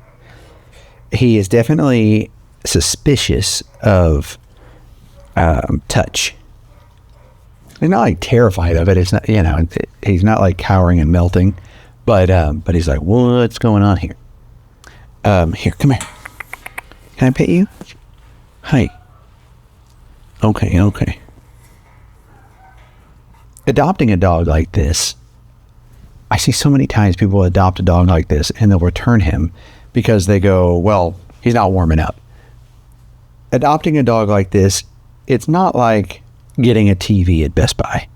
He is definitely suspicious of touch. He's not like terrified of it. It's not, he's not like cowering and melting, but he's like, what's going on here? Here, come here. Can I pet you? Hi. Okay. Adopting a dog like this, I see so many times people adopt a dog like this and they'll return him because they go, well, he's not warming up. Adopting a dog like this, it's not like getting a TV at Best Buy,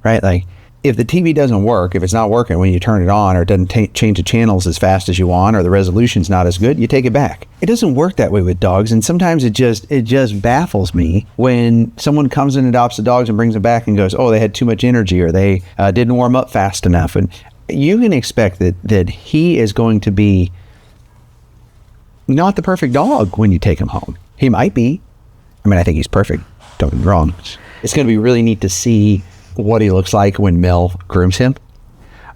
right? Like, if the TV doesn't work, if it's not working when you turn it on, or it doesn't change the channels as fast as you want, or the resolution's not as good, you take it back. It doesn't work that way with dogs, and sometimes it just baffles me when someone comes and adopts the dogs and brings them back and goes, oh, they had too much energy, or they didn't warm up fast enough. And you can expect that he is going to be not the perfect dog when you take him home. He might be. I mean, I think he's perfect. Don't get me wrong. It's going to be really neat to see what he looks like when Mel grooms him.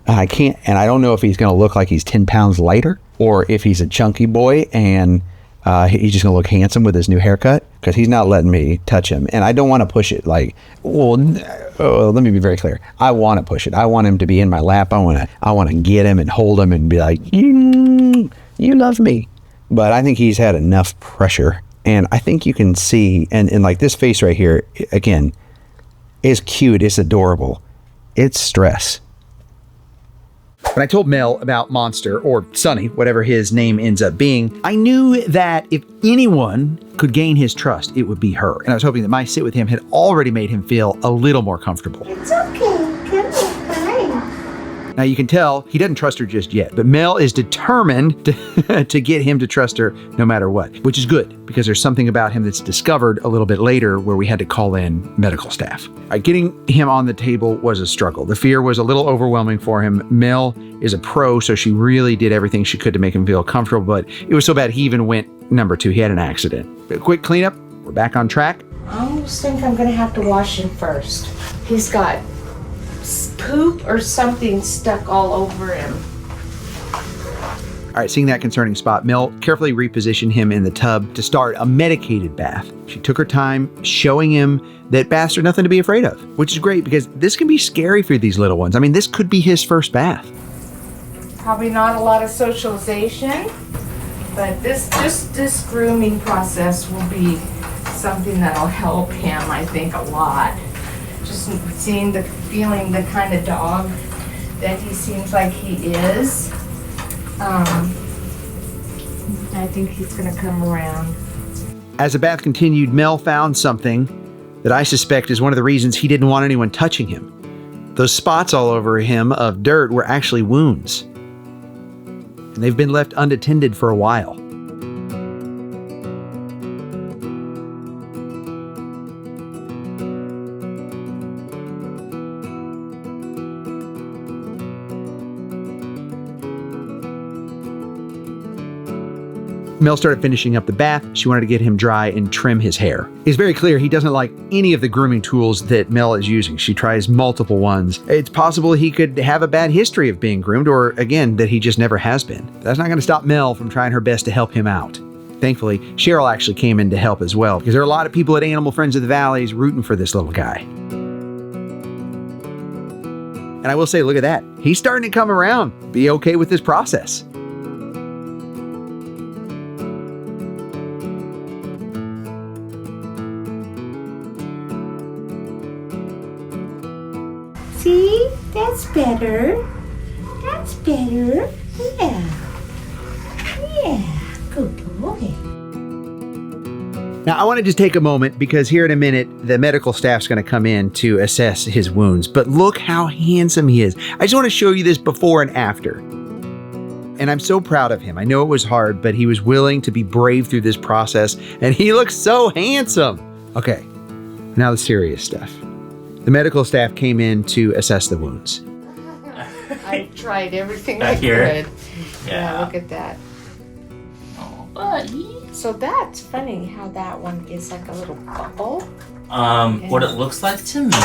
I don't know if he's going to look like he's 10 pounds lighter or if he's a chunky boy and he's just going to look handsome with his new haircut, because he's not letting me touch him. And I don't want to push it like, let me be very clear. I want to push it. I want him to be in my lap. I want to get him and hold him and be like, you love me. But I think he's had enough pressure. And I think you can see, and like this face right here, again, is cute, it's adorable. It's stress. When I told Mel about Monster, or Sunny, whatever his name ends up being, I knew that if anyone could gain his trust, it would be her. And I was hoping that my sit with him had already made him feel a little more comfortable. It's okay. Come on. Now you can tell he doesn't trust her just yet, but Mel is determined to get him to trust her no matter what, which is good because there's something about him that's discovered a little bit later where we had to call in medical staff. Getting him on the table was a struggle. The fear was a little overwhelming for him. Mel is a pro, so she really did everything she could to make him feel comfortable, but it was so bad he even went number 2. He had an accident. A quick cleanup. We're back on track. I almost think I'm gonna have to wash him first. He's got poop or something stuck all over him. All right, seeing that concerning spot, Mel carefully repositioned him in the tub to start a medicated bath. She took her time showing him that baths are nothing to be afraid of, which is great because this can be scary for these little ones. I mean, this could be his first bath. Probably not a lot of socialization, but this grooming process will be something that'll help him, I think, a lot. Just feeling the kind of dog that he seems like he is. I think he's gonna come around. As the bath continued, Mel found something that I suspect is one of the reasons he didn't want anyone touching him. Those spots all over him of dirt were actually wounds. And they've been left unattended for a while. Mel started finishing up the bath. She wanted to get him dry and trim his hair. It's very clear he doesn't like any of the grooming tools that Mel is using. She tries multiple ones. It's possible he could have a bad history of being groomed, or again, that he just never has been. That's not going to stop Mel from trying her best to help him out. Thankfully, Cheryl actually came in to help as well, because there are a lot of people at Animal Friends of the Valleys rooting for this little guy. And I will say, look at that. He's starting to come around, be okay with this process. See? That's better. That's better. Yeah. Yeah. Good boy. Now, I want to just take a moment because here in a minute, the medical staff's going to come in to assess his wounds. But look how handsome he is. I just want to show you this before and after. And I'm so proud of him. I know it was hard, but he was willing to be brave through this process. And he looks so handsome. Okay, now the serious stuff. The medical staff came in to assess the wounds. I tried everything Back I here? could. Yeah. Look at that. Oh, buddy. So that's funny how that one is like a little bubble. What it looks like to me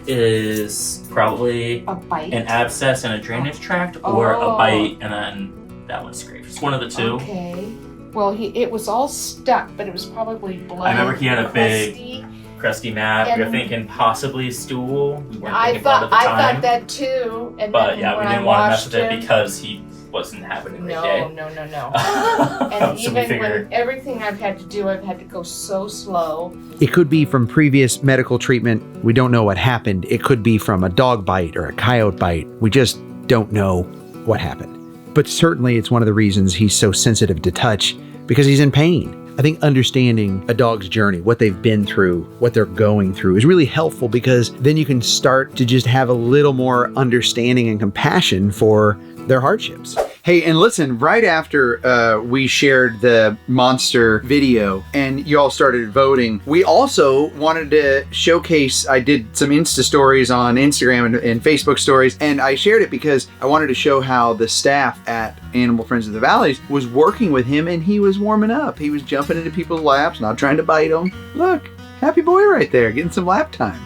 is probably A bite. an abscess in a drainage tract, or a bite and then that one scraped. It's one of the two. Okay. Well, it was all stuck, but it was probably blood. I remember he had a big, crusty. crusty mat. We were And- thinking possibly stool. We weren't I thinking blood at the time. thought that too. And But then yeah, when we didn't I want to mess washed with it him, because he wasn't having a great no, day. no. So And we even figured- when everything I've had to do, I've had to go so slow. It could be from previous medical treatment. We don't know what happened. It could be from a dog bite or a coyote bite. We just don't know what happened. But certainly it's one of the reasons he's so sensitive to touch, because he's in pain. I think understanding a dog's journey, what they've been through, what they're going through is really helpful, because then you can start to just have a little more understanding and compassion for their hardships. Hey, and listen, right after we shared the monster video and you all started voting, we also wanted to showcase, I did some Insta stories on Instagram and Facebook stories, and I shared it because I wanted to show how the staff at Animal Friends of the Valleys was working with him, and he was warming up. He was jumping into people's laps, not trying to bite them. Look, happy boy right there, getting some lap time.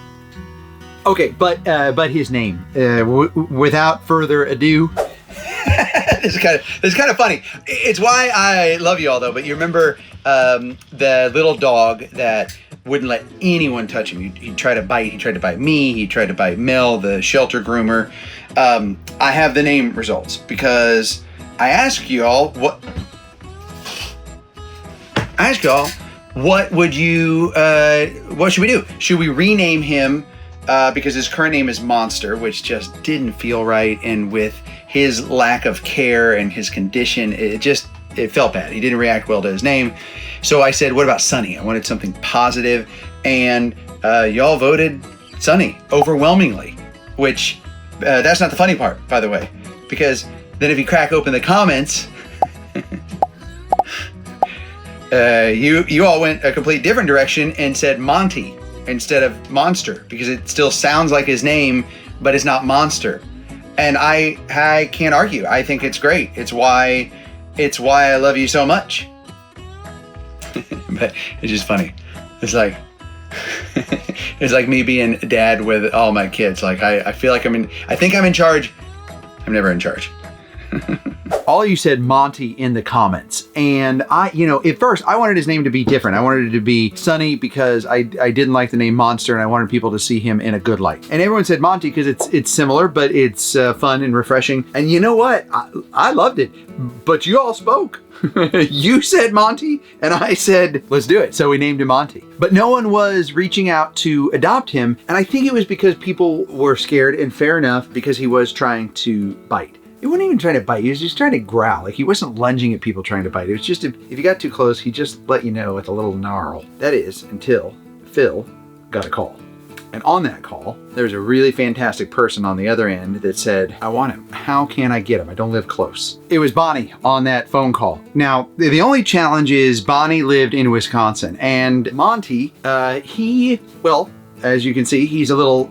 Okay, but his name, without further ado, This is kind of funny. It's why I love you all, though. But you remember the little dog that wouldn't let anyone touch him. He'd try to bite. He tried to bite me. He tried to bite Mel, the shelter groomer. I have the name results because I asked you all what would you what should we do? Should we rename him because his current name is Monster, which just didn't feel right, and with his lack of care and his condition, it felt bad. He didn't react well to his name. So I said, what about Sunny? I wanted something positive, and y'all voted Sunny overwhelmingly, which that's not the funny part, by the way, because then if you crack open the comments, you all went a complete different direction and said Monty instead of Monster, because it still sounds like his name, but it's not Monster. And I can't argue. I think it's great. It's why I love you so much. But it's just funny. It's like it's like me being a dad with all my kids. Like I feel like I think I'm in charge. I'm never in charge. All you said Monty in the comments, and at first I wanted his name to be different. I wanted it to be Sunny because I didn't like the name Monster, and I wanted people to see him in a good light. And everyone said Monty because it's similar, but it's fun and refreshing. And you know what? I loved it, but you all spoke. You said Monty, and I said, let's do it. So we named him Monty. But no one was reaching out to adopt him, and I think it was because people were scared, and fair enough, because he was trying to bite. He wasn't even trying to bite. He was just trying to growl. Like, he wasn't lunging at people trying to bite. It was just, if you got too close, he just let you know with a little gnarl. That is, until Phil got a call. And on that call, there's a really fantastic person on the other end that said, I want him. How can I get him? I don't live close. It was Bonnie on that phone call. Now, the only challenge is Bonnie lived in Wisconsin. And Monty, as you can see, he's a little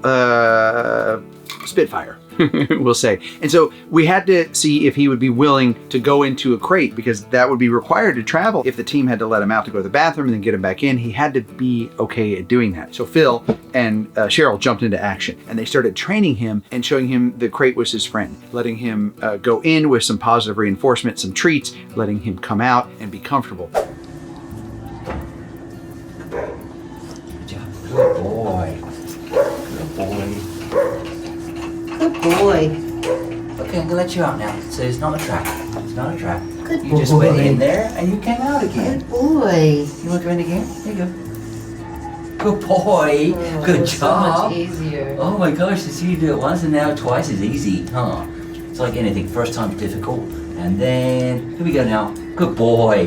Spitfire. we'll say. And so we had to see if he would be willing to go into a crate, because that would be required to travel. If the team had to let him out to go to the bathroom and then get him back in, he had to be okay at doing that. So Phil and Cheryl jumped into action, and they started training him and showing him the crate was his friend, letting him go in with some positive reinforcement, some treats, letting him come out and be comfortable. Good boy. Good boy. Good boy. Okay, I'm gonna let you out now. So it's not a trap. It's not a trap. Good You boy. just went in there and you came out again. Good boy. You want to go in again? There you go. Good boy. Good So job. much easier. Oh my gosh, to see you do it once and now twice is easy, huh? It's like anything. First time's difficult. And then, here we go now. Good boy.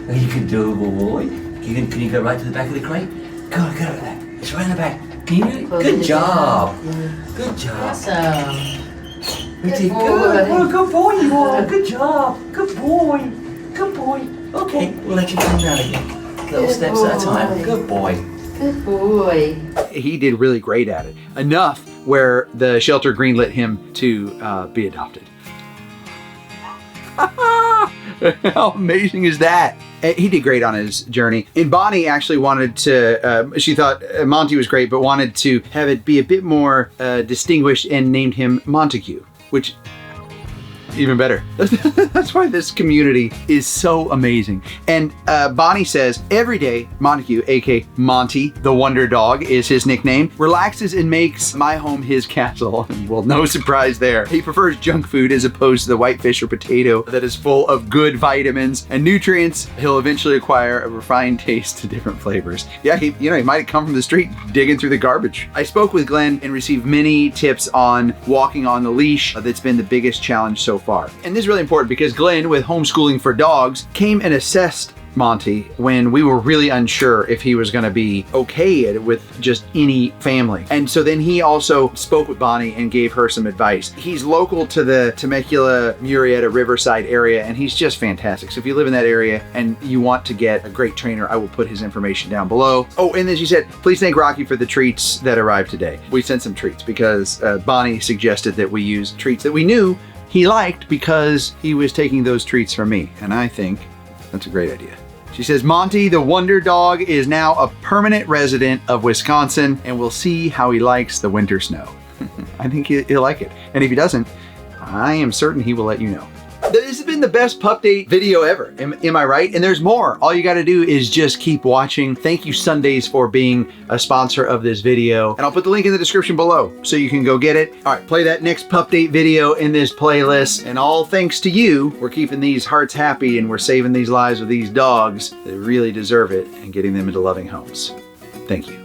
You can do it, good boy. Can you go right to the back of the crate? Go over there. It's right in the back. Can you? Good job. Good job. Awesome. Good boy. Oh, good boy you are. Good job. Good boy. Good boy. Okay, we'll let you come down again. Little steps at a time. Good boy. Good boy. He did really great at it. Enough where the shelter greenlit him to be adopted. How amazing is that? He did great on his journey. And Bonnie actually wanted to, she thought Monty was great, but wanted to have it be a bit more distinguished and named him Montague, which even better. That's why this community is so amazing. And Bonnie says every day Montague, aka Monty, the wonder dog is his nickname, relaxes and makes my home his castle. Well, no surprise there. He prefers junk food as opposed to the white fish or potato that is full of good vitamins and nutrients. He'll eventually acquire a refined taste to different flavors. Yeah, he might have come from the street digging through the garbage. I spoke with Glenn and received many tips on walking on the leash. That's been the biggest challenge so far. And this is really important because Glenn, with homeschooling for dogs, came and assessed Monty when we were really unsure if he was going to be okay with just any family. And so then he also spoke with Bonnie and gave her some advice. He's local to the Temecula, Murrieta, Riverside area, and he's just fantastic. So if you live in that area and you want to get a great trainer, I will put his information down below. Oh, and as you said, please thank Rocky for the treats that arrived today. We sent some treats because Bonnie suggested that we use treats that we knew he liked because he was taking those treats from me. And I think that's a great idea. She says, Monty, the wonder dog, is now a permanent resident of Wisconsin, and we'll see how he likes the winter snow. I think he'll like it. And if he doesn't, I am certain he will let you know. This has been the best PUPDATE video ever. Am I right? And there's more. All you got to do is just keep watching. Thank you, Sundays, for being a sponsor of this video. And I'll put the link in the description below so you can go get it. All right, play that next PUPDATE video in this playlist. And all thanks to you, we're keeping these hearts happy and we're saving these lives with these dogs that really deserve it and getting them into loving homes. Thank you.